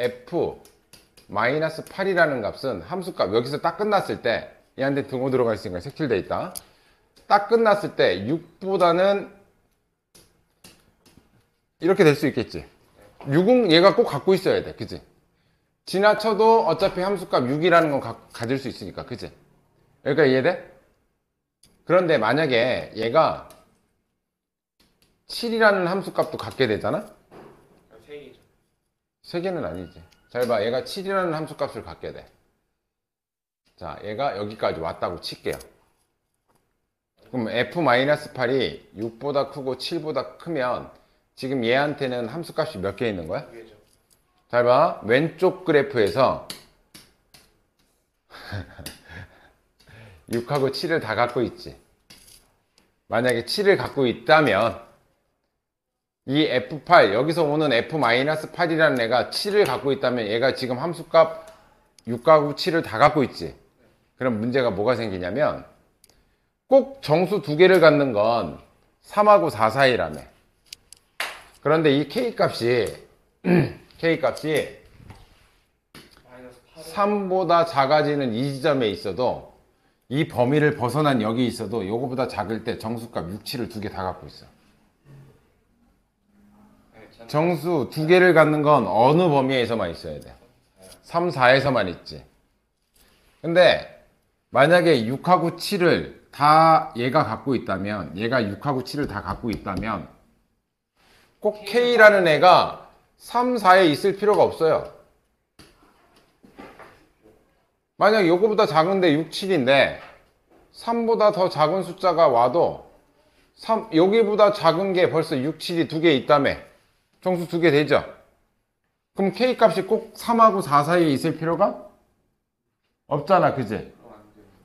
F-8이라는 값은 함수값 여기서 딱 끝났을 때 얘한테 등호 들어가 있으니까 색칠돼 있다. 딱 끝났을 때 6보다는 이렇게 될 수 있겠지. 6은 얘가 꼭 갖고 있어야 돼. 그치? 지나쳐도 어차피 함수값 6이라는 건 가질 수 있으니까. 그치? 여기까지 이해돼? 그런데 만약에 얘가 7이라는 함수값도 갖게 되잖아? 3개죠. 3개는 아니지. 잘 봐. 얘가 7이라는 함수값을 갖게 돼. 자, 얘가 여기까지 왔다고 칠게요. 그럼 F-8이 6보다 크고 7보다 크면 지금 얘한테는 함수값이 몇 개 있는 거야? 2개죠. 잘 봐. 왼쪽 그래프에서 6하고 7을 다 갖고 있지. 만약에 7을 갖고 있다면 이 F8, 여기서 오는 F-8이라는 애가 7을 갖고 있다면 얘가 지금 함수값 6하고 7을 다 갖고 있지. 그럼 문제가 뭐가 생기냐면 꼭 정수 두 개를 갖는 건 3하고 4 사이라며. 그런데 이 K값이 K값이 마이너스 8은 3보다 작아지는 이 지점에 있어도 이 범위를 벗어난 여기 있어도 요거보다 작을 때 정수값 6, 7을 두 개 다 갖고 있어. 정수 두 개를 갖는 건 어느 범위에서만 있어야 돼? 3, 4에서만 있지. 근데 만약에 6하고 7을 다 얘가 갖고 있다면, 얘가 6하고 7을 다 갖고 있다면 꼭 K라는 애가 3, 4에 있을 필요가 없어요. 만약 요거보다 작은데 6, 7인데 3보다 더 작은 숫자가 와도 여기보다 작은 게 벌써 6, 7이 두 개 있다며. 정수 두 개 되죠? 그럼 K 값이 꼭 3하고 4 사이에 있을 필요가 없잖아. 그지?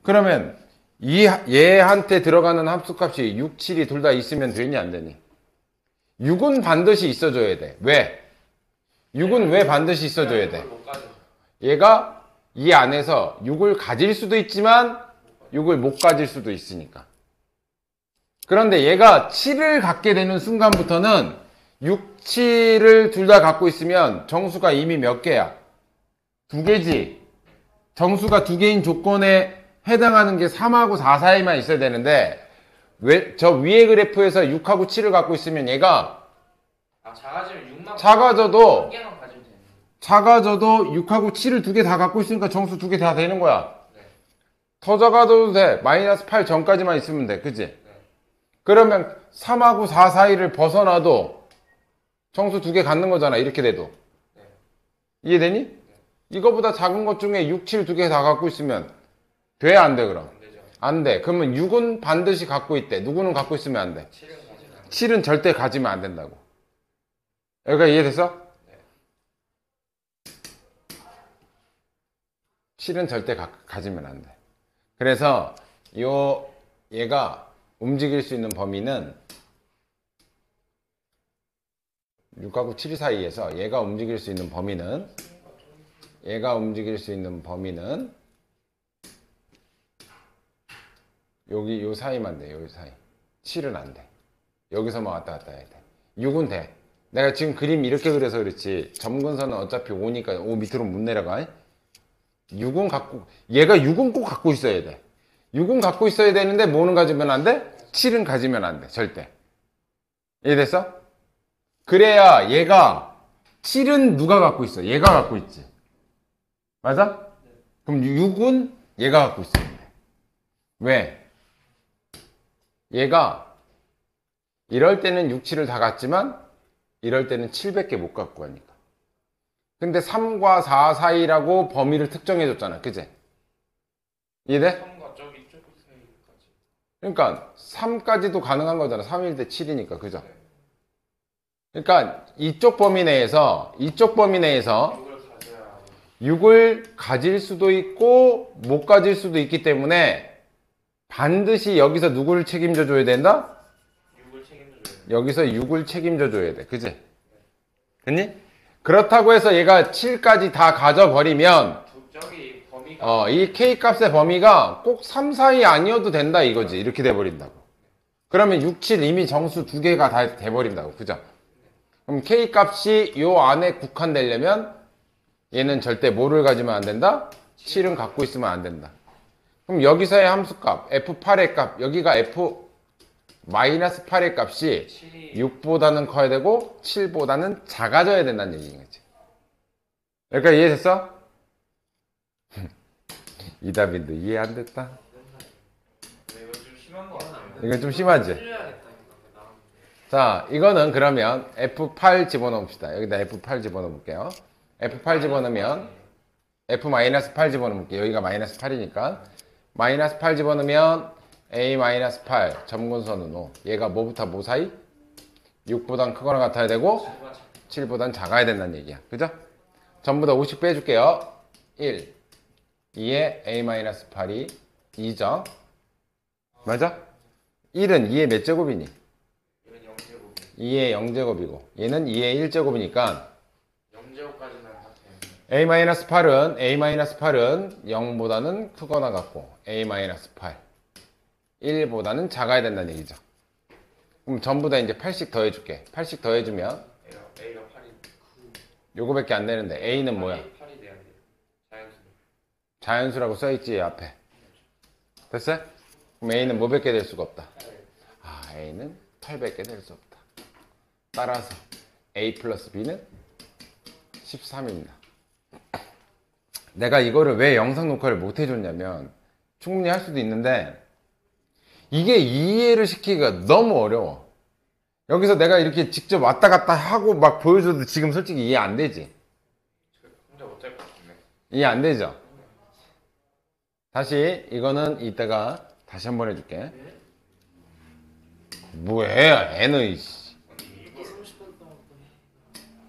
그러면 얘한테 들어가는 함수값이 6, 7이 둘 다 있으면 되니 안 되니? 6은 반드시 있어줘야 돼. 왜? 6은 왜 반드시 있어줘야 돼? 못 가죠. 얘가 이 안에서 6을 가질 수도 있지만 6을 못 가질 수도 있으니까. 그런데 얘가 7을 갖게 되는 순간부터는 6, 7을 둘 다 갖고 있으면 정수가 이미 몇 개야? 두 개지. 정수가 두 개인 조건에 해당하는 게 3하고 4 사이만 있어야 되는데 왜 저 위에 그래프에서 6하고 7을 갖고 있으면 얘가 작아지면 6만 작아져도 1개만 가지면 되는. 작아져도 6하고 7을 두 개 다 갖고 있으니까 정수 두 개 다 되는 거야. 네. 더 작아져도 돼. 마이너스 8 전까지만 있으면 돼. 그치? 네. 그러면 3하고 4 사이를 벗어나도 정수 두 개 갖는 거잖아. 이렇게 돼도. 네. 이해되니? 네. 이거보다 작은 것 중에 6, 7 두 개 다 갖고 있으면 돼? 안 돼? 그럼? 안 되죠. 안 돼. 그러면 6은 반드시 갖고 있대. 누구는 갖고 있으면 안 돼? 7은 가지면 안 돼. 7은 절대 가지면 안 된다고. 여기가 이해됐어? 네. 7은 절대 가지면 안 돼. 그래서 얘가 움직일 수 있는 범위는 6하고 7 사이에서 얘가 움직일 수 있는 범위는 여기 요 사이만 돼. 요 사이. 7은 안 돼. 여기서만 왔다 갔다 해야 돼. 6은 돼. 내가 지금 그림 이렇게 그려서 그렇지 점근선은 어차피 5니까 5 밑으로 못 내려가. 6은 얘가 6은 꼭 갖고 있어야 돼. 6은 갖고 있어야 되는데 뭐는 가지면 안 돼? 7은 가지면 안 돼. 절대. 이해됐어? 그래야 얘가 7은 누가 갖고 있어? 얘가 갖고 있지. 맞아? 그럼 6은 얘가 갖고 있어야 돼. 왜? 얘가 이럴 때는 6, 7을 다 갖지만 이럴 때는 700개 못 갖고 가니까. 근데 3과 4 사이라고 범위를 특정해 줬잖아. 그치? 이해돼? 3과 저기 사이까지. 그러니까 3까지도 가능한 거잖아. 3일 때 7이니까. 그죠? 그러니까 이쪽 범위 내에서 6을 가져야 하고. 6을 가질 수도 있고 못 가질 수도 있기 때문에 반드시 여기서 누구를 책임져 줘야 된다? 6을 책임져줘야 돼. 여기서 6을 책임져 줘야 돼. 그지? 됐니? 그렇다고 해서 얘가 7까지 다 가져버리면 저기 범위가 이 K 값의 범위가 꼭 3, 4이 아니어도 된다 이거지. 이렇게 돼버린다고. 그러면 6, 7 이미 정수 두 개가 다 돼버린다고. 그죠? 그럼 K 값이 요 안에 국한되려면 얘는 절대 뭐를 가지면 안 된다? 7은 갖고 있으면 안 된다. 그럼 여기서의 함수값 F8의 값 여기가 F-8의 값이 7이 6보다는 커야 되고 7보다는 작아져야 된다는 얘기인 거지. 그러니까 이해됐어? 이다빈도 이해 안 됐다. 이거 좀 심한 거 같아요. 이건 좀 심하지? 틀려야겠다 이거. 자, 이거는 그러면 F8 집어넣읍시다. 여기다 F8 집어넣을게요. F8 집어넣으면 F-8 집어넣을게요. 여기가 마이너스 8이니까 마이너스 8 집어넣으면 A-8 점근선은 5. 얘가 뭐부터 뭐 사이? 6보단 크거나 같아야 되고 7보단 작아야 된다는 얘기야. 그죠? 전부 다 50 빼줄게요. 1 2에 A-8이 2죠. 맞아? 1은 2의 몇 제곱이니? 이건 0제곱. 2의 0제곱이고 얘는 2의 1제곱이니까 0제곱까지는 같아요. A-8은 0보다는 크거나 같고 A-8 1보다는 작아야 된다는 얘기죠. 그럼 전부 다 이제 8씩 더해줄게. 8씩 더해주면 A가 8이 요거밖에 안 되는데 A는 뭐야? 8이 돼야 돼요. 자연수. 자연수라고 써있지 앞에. 됐어요? 그럼 A는 뭐밖에 될 수가 없다. A는 8밖에 될 수 없다. 따라서 A 플러스 B는 13입니다. 내가 이거를 왜 영상 녹화를 못 해줬냐면 충분히 할 수도 있는데 이게 이해를 시키기가 너무 어려워. 여기서 내가 이렇게 직접 왔다 갔다 하고 막 보여줘도 지금 솔직히 이해 안 되지? 혼자 못할 것 같네. 이해 안 되죠? 다시 이거는 이따가 다시 한번 해줄게. 뭐해 애는 이씨. 이게 30분 동안.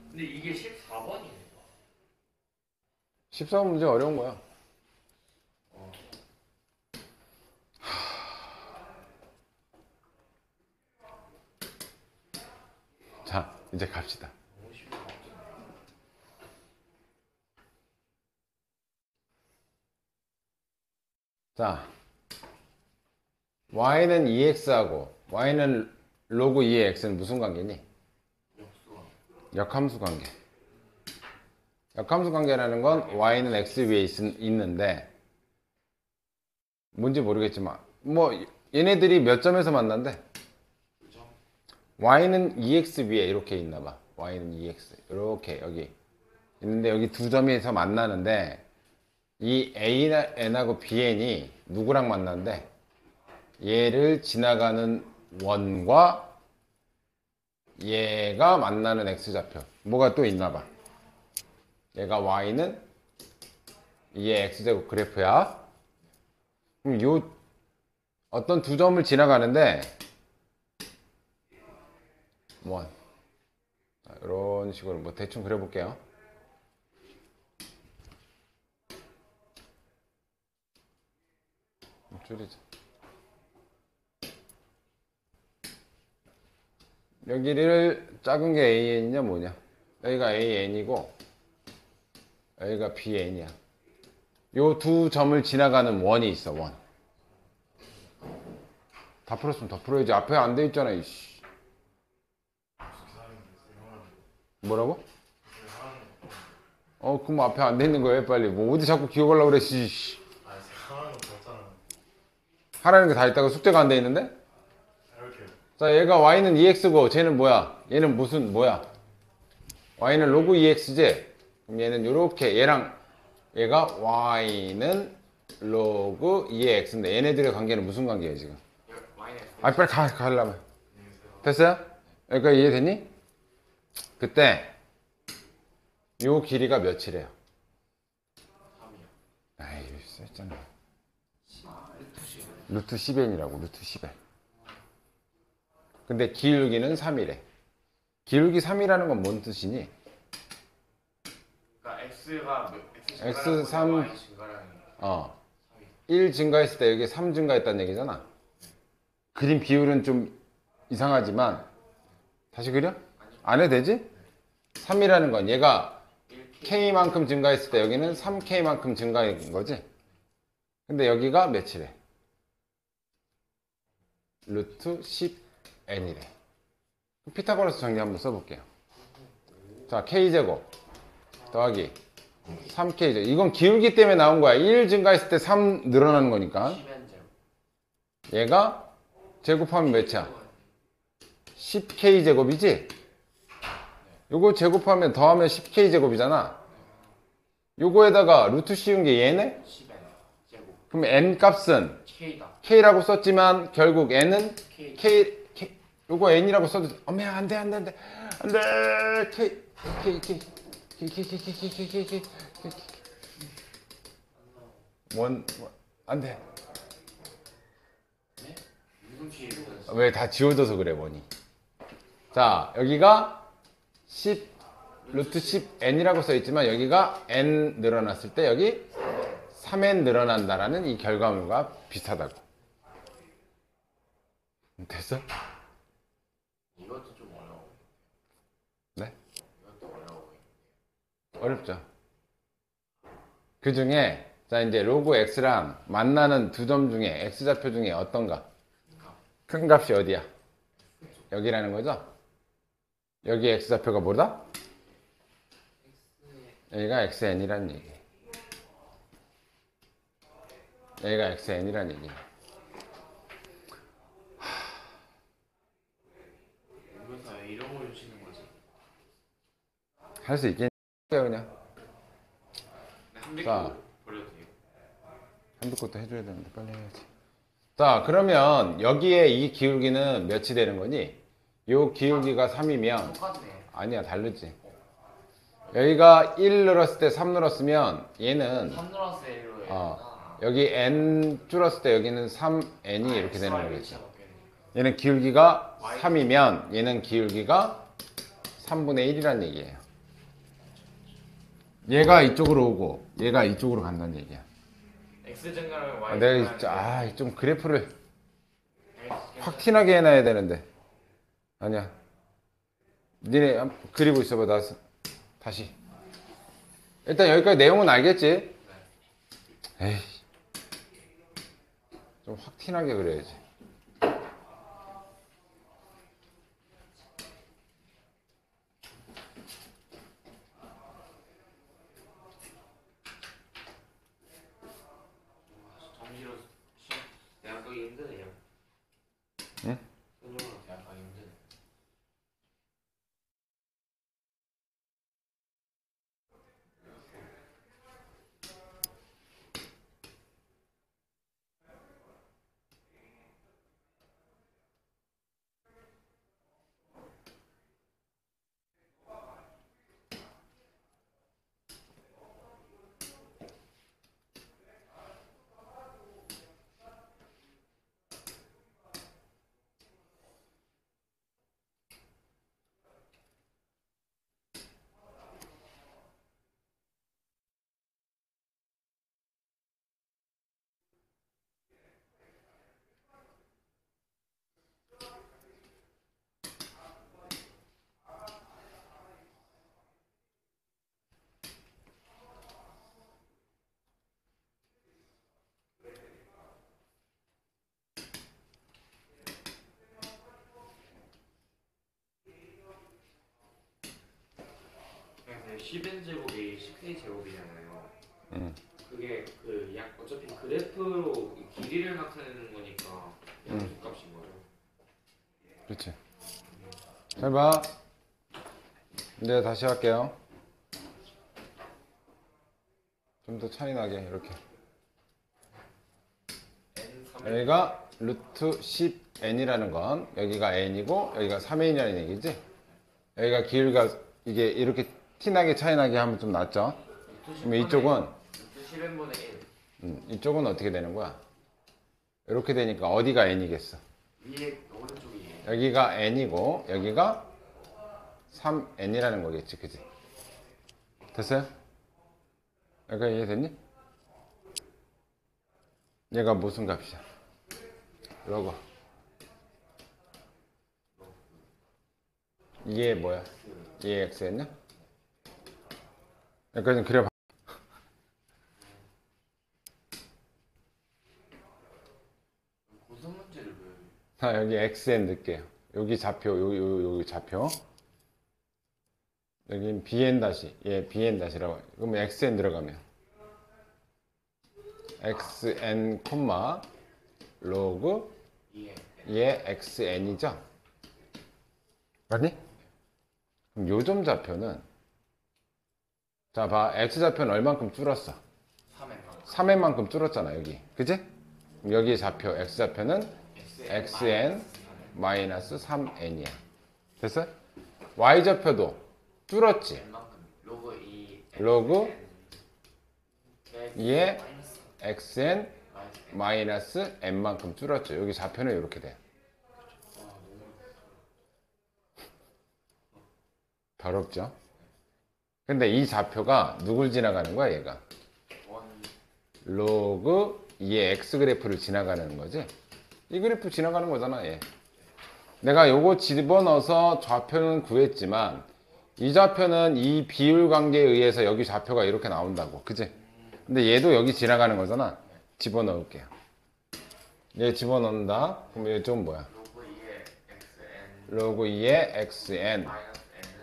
근데 이게 14번이네. 14번 문제 어려운 거야. 자, 이제 갑시다. 자, y는 2x하고 y는 로그 2의 x는 무슨 관계니? 역함수 관계. 역함수 관계라는 건 y는 x 위에 있는데 뭔지 모르겠지만 뭐 얘네들이 몇 점에서 만난대? y는 2x 위에 이렇게 있나 봐. y는 2x 이렇게 여기 있는데 여기 두 점에서 만나는데 이 n하고 bn이 누구랑 만난대? 얘를 지나가는 원과 얘가 만나는 x좌표 뭐가 또 있나 봐. 얘가 y는 2의 x제곱 그래프야. 그럼 요 어떤 두 점을 지나가는데 원 이런 식으로 뭐 대충 그려볼게요. 줄이자. 여기를 작은 게 AN이냐 뭐냐? 여기가 AN이고 여기가 BN이야. 요 두 점을 지나가는 원이 있어. 원. 다 풀었으면 더 풀어야지. 앞에 안 돼 있잖아. 이씨. 뭐라고? 그럼 앞에 안 돼 있는 거야 빨리. 뭐 어디 자꾸 기억하려고 그래. 씨. 하라는 게 다 있다고 숙제가 안 돼 있는데? 자, 얘가 y는 2x고 쟤는 뭐야? 얘는 무슨 뭐야? y는 로그 2x지? 그럼 얘는 요렇게 얘가 y는 로그 2의 x인데 얘네들의 관계는 무슨 관계예요 지금? 아 빨리 가려면 됐어요? 여기까지 이해됐니? 그때 요 길이가 몇이래요? 3이요. 아이 써있잖아. 루트 10n이라고 루트 10n. 근데 기울기는 3이래. 기울기 3이라는 건 뭔 뜻이니? 그러니까 x가 x 3 y 증가량이 1 증가했을 때 여기 3 증가했다는 얘기잖아. 그림 비율은 좀 이상하지만 다시 그려? 안 해도 되지? 3이라는 건 얘가 1K K만큼 증가했을 때 여기는 3K만큼 증가인 거지? 근데 여기가 몇이래? 루트 10n이래. 피타고라스 정리 한번 써볼게요. 자, K제곱 더하기 3K제곱. 이건 기울기 때문에 나온 거야. 1 증가했을 때 3 늘어나는 거니까. 10n제곱 얘가 제곱하면 몇이야? 10K제곱이지? 요거 제곱하면 더하면 10K제곱이잖아. 요거에다가 루트 씌운 게 얘네? 10n 제곱 그럼 n 값은 K다 K라고 썼지만 결국 n은 K 요거 n이라고 써도 어메 안돼 안돼 K 원 안돼 무슨 K를 왜 다 지워져서 그래 원이. 자 여기가 10 루트 10n이라고 써있지만 여기가 n 늘어났을 때 여기 3n 늘어난다라는 이 결과물과 비슷하다고. 됐어? 이것도 좀 어려워. 네? 이것도 어려워. 어렵죠. 그 중에 자 이제 로그 x랑 만나는 두 점 중에 x좌표 중에 어떤가? 큰 값이 어디야? 여기라는 거죠? 여기 x좌표가 뭐다? 여기가 xn이라는 얘기. 여기가 xn이라는 얘기. 여기서 왜 이런 걸 주시는 거지? 할 수 있겠냐 그냥. 한백 자. 버려도 돼요? 한두 것도 해줘야 되는데 빨리 해야지. 자 그러면 여기에 이 기울기는 몇이 되는 거니? 요 기울기가 3이면 똑같네. 아니야 다르지. 여기가 1 늘었을 때 3 늘었으면 얘는 3 늘었어 1로 해. 여기 n 줄었을 때 여기는 3n이 이렇게 되는 거겠죠. 얘는 기울기가 3이면 얘는 기울기가 3분의 1이라는 얘기예요. 얘가 이쪽으로 오고 얘가 이쪽으로 간다는 얘기야. X 증가를 Y 내가 좀 그래프를 확 티나게 해놔야 되는데 아니야. 니네 그리고 있어봐. 나 다시 일단 여기까지 내용은 알겠지? 에이 좀 확 티나게 그려야지. 정시로 대학 가기 힘드네요. 응? 손으로 대학 가기 힘드네. 그래서 10n 제곱이 10k 제곱이잖아요. 응. 그게 그 약 어차피 그래프로 길이를 나타내는 거니까 양수값인 거죠. 그렇지. 잘 봐. 이제 다시 할게요. 좀 더 차이 나게 이렇게. N3 여기가 루트 10n이라는 건 여기가 n이고 여기가 3n이라는 얘기지. 여기가 기울기가 이게 이렇게 티나게 차이 나게 하면 좀 낫죠. 그럼 이쪽은 10n분의 1 이쪽은 어떻게 되는 거야? 이렇게 되니까 어디가 n이겠어? 위에 오른쪽이 여기가 n이고 여기가 3n이라는 거겠지, 그지? 됐어요? 여기가 이해됐니? 얘가 무슨 값이야? 로그. 이게 뭐야? 이게 x였냐? 여기까지 그려봐. 고사 문제를 왜? 자, 여기 xn 넣을게요. 여기 좌표, 여기 좌표. 여긴 bn 다시, bn 다시라고. 그러면 xn 들어가면 xn 콤마 로그 예. xn이죠? 맞니? 그럼 요점 좌표는 자, 봐. x좌표는 얼만큼 줄었어? 3에 3n만큼 줄었잖아, 여기. 그지? 그럼 여기의 좌표, x좌표는 xn 마이너스 3n이야. 됐어? y좌표도 줄었지? 얼만큼? 로그 2 로그 예. 2의 xn 마이너스 n만큼 줄었죠. 여기 좌표는 이렇게 돼. 더럽죠? 근데 이 좌표가 누굴 지나가는 거야, 얘가? 로그 2의 x 그래프를 지나가는 거지? 이 그래프 지나가는 거잖아, 얘. 내가 요거 집어넣어서 좌표는 구했지만 이 좌표는 이 비율 관계에 의해서 여기 좌표가 이렇게 나온다고. 그지? 근데 얘도 여기 지나가는 거잖아. 집어넣을게요. 얘 집어넣는다. 그럼 이쪽은 뭐야? 로그 2의 로그 2의 xn xn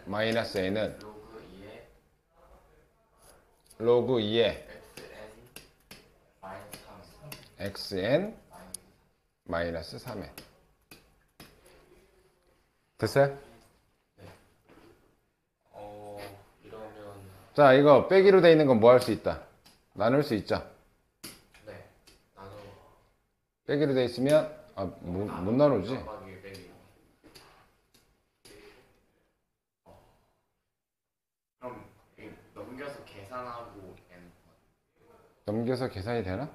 마이너스 n은 로그 2의 로그 2의 xn xn 마이너스 3n. 됐어요? 이러면 자, 이거 빼기로 돼 있는 건 뭐 할 수 있다? 나눌 수 있죠? 네 나도 빼기로 돼 있으면 못 나누지. 곱하기 빼기. 그럼 이 넘겨서 계산하고 n 넘겨서 계산이 되나?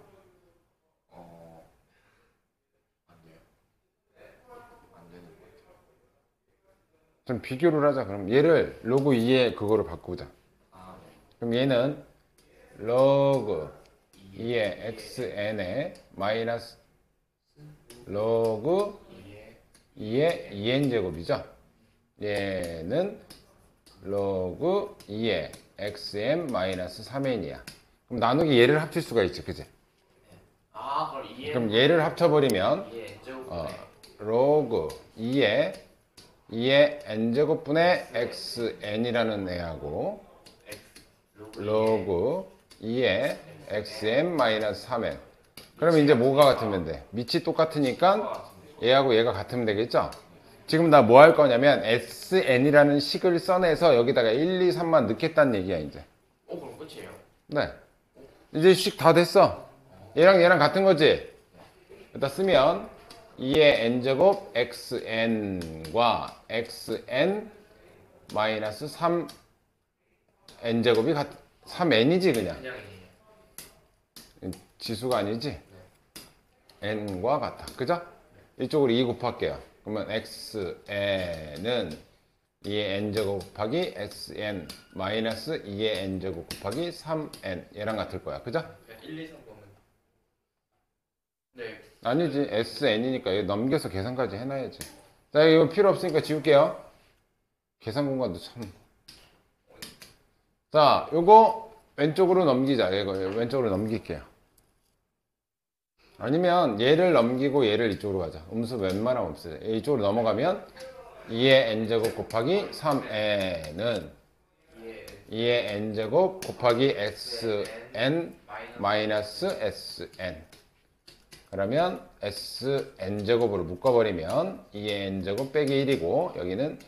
안 돼요. 안 되는 것 같아요. 좀 비교를 하자. 그럼 얘를 로그 2의 그거로 바꾸자. 네. 그럼 얘는 로그 2의 xn에 마이너스 로그 2의 2n 제곱이죠. 얘는 로그 2의 xn 마이너스 3n이야. 그럼 나누기 얘를 합칠 수가 있지, 그지? 그럼 2의 그럼 얘를 합쳐버리면 2의 제곱 로그 2의 n제곱분의 xn이라는 애하고 로그 2의 xn 마이너스 3n. 그러면 이제 뭐가 같으면 돼? 밑이 똑같으니까 얘하고 얘가 같으면 되겠죠? 지금 나 뭐 할 거냐면 sn이라는 식을 써내서 여기다가 1, 2, 3만 넣겠다는 얘기야, 이제. 그럼 끝이에요. 네. 이제 식 다 됐어. 얘랑 같은 거지? 일단 쓰면 2의 n제곱 xn과 xn 마이너스 3n제곱이 3n이지 그냥. 지수가 아니지? n과 같아. 그죠? 이쪽으로 2 곱할게요. 그러면 xn은 2의 n제곱 곱하기 xn 마이너스 2의 n제곱 곱하기 3n 얘랑 같을 거야. 그죠? 1, 2, 3 보면 네. 아니지. sn이니까 이거 넘겨서 계산까지 해놔야지. 자, 이거 필요 없으니까 지울게요. 계산 공간도 참. 자, 요거 왼쪽으로 넘기자. 이거 왼쪽으로 넘길게요. 아니면 얘를 넘기고 얘를 이쪽으로 가자. 음수 웬만하면 없어요. 이쪽으로 넘어가면 2의 n제곱 곱하기 3n은 2의 n제곱 곱하기 xn 마이너스 sn. 그러면 sn제곱으로 묶어버리면 2의 n제곱 빼기 1이고 여기는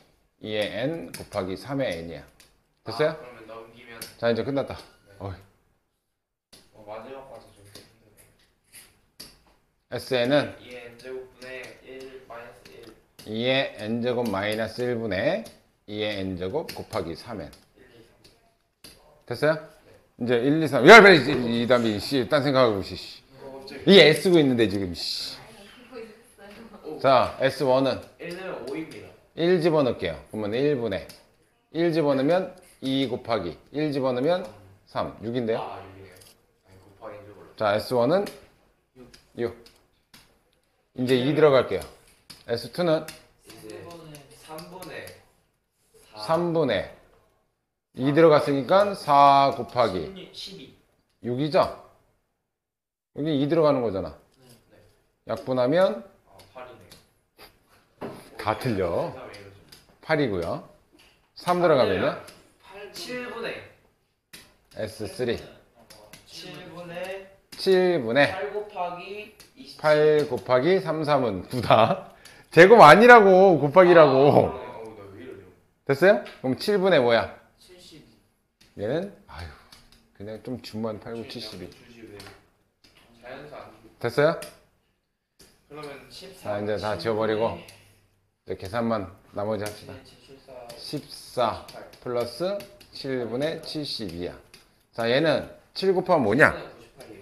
2의 n 곱하기 3의 n이야. 됐어요? 그러면 넘기면 자, 이제 끝났다. 어이. 마지막까지 좀 힘드네. sn은 2의 n제곱분의 1 마이너스 1 2의 n제곱 마이너스 1분의 2의 n제곱 곱하기 3n. 1, 2, 3 됐어요? 이제 1, 2, 3. 야, 빨리 이 다음에 씨, 딴 생각하고 씨. 이 S고 있는데 지금 씨. 자, S1은 1은 5입니다. 1 집어넣을게요. 그러면 1분의 1 집어넣으면 2 곱하기 1 집어넣으면 3. 6인데요. 6이네요. 곱하기 6으로. 자, S1은 6. 이제 2 들어갈게요. S2는 이제 3분의 3분의 2 들어갔으니까 4 곱하기 12. 6이죠? 여기 2 들어가는 거잖아. 네. 약분하면 8이네요. 다 틀려. 왜 이러죠? 8이고요. 3 들어가면요? 7분의 S3. 7분의 7분의 8 곱하기 27. 8 곱하기 3, 3은 9다. 제곱 아니라고, 곱하기라고. 나왜 이러죠? 됐어요? 그럼 7분의 뭐야? 72. 얘는, 아유, 그냥 좀 주면 8, 9, 72. 자연산. 됐어요? 그러면 14. 자, 이제 다 지워버리고, 이제 계산만 나머지 합시다. 14 플러스 7분의 72야. 자, 얘는 7 곱하면 뭐냐? 98이에요.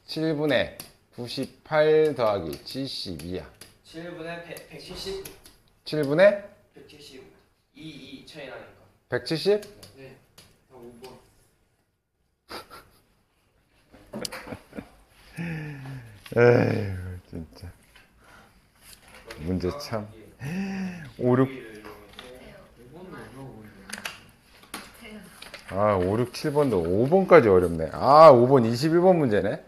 7분의 98 더하기 72야. 7분의 170. 7분의 170. 2 차이 나니까. 170? 네. 5번. 에휴, 진짜. 문제 참. 5, 6. 아, 5, 6, 7번도 5번까지 어렵네. 아, 5번 21번 문제네.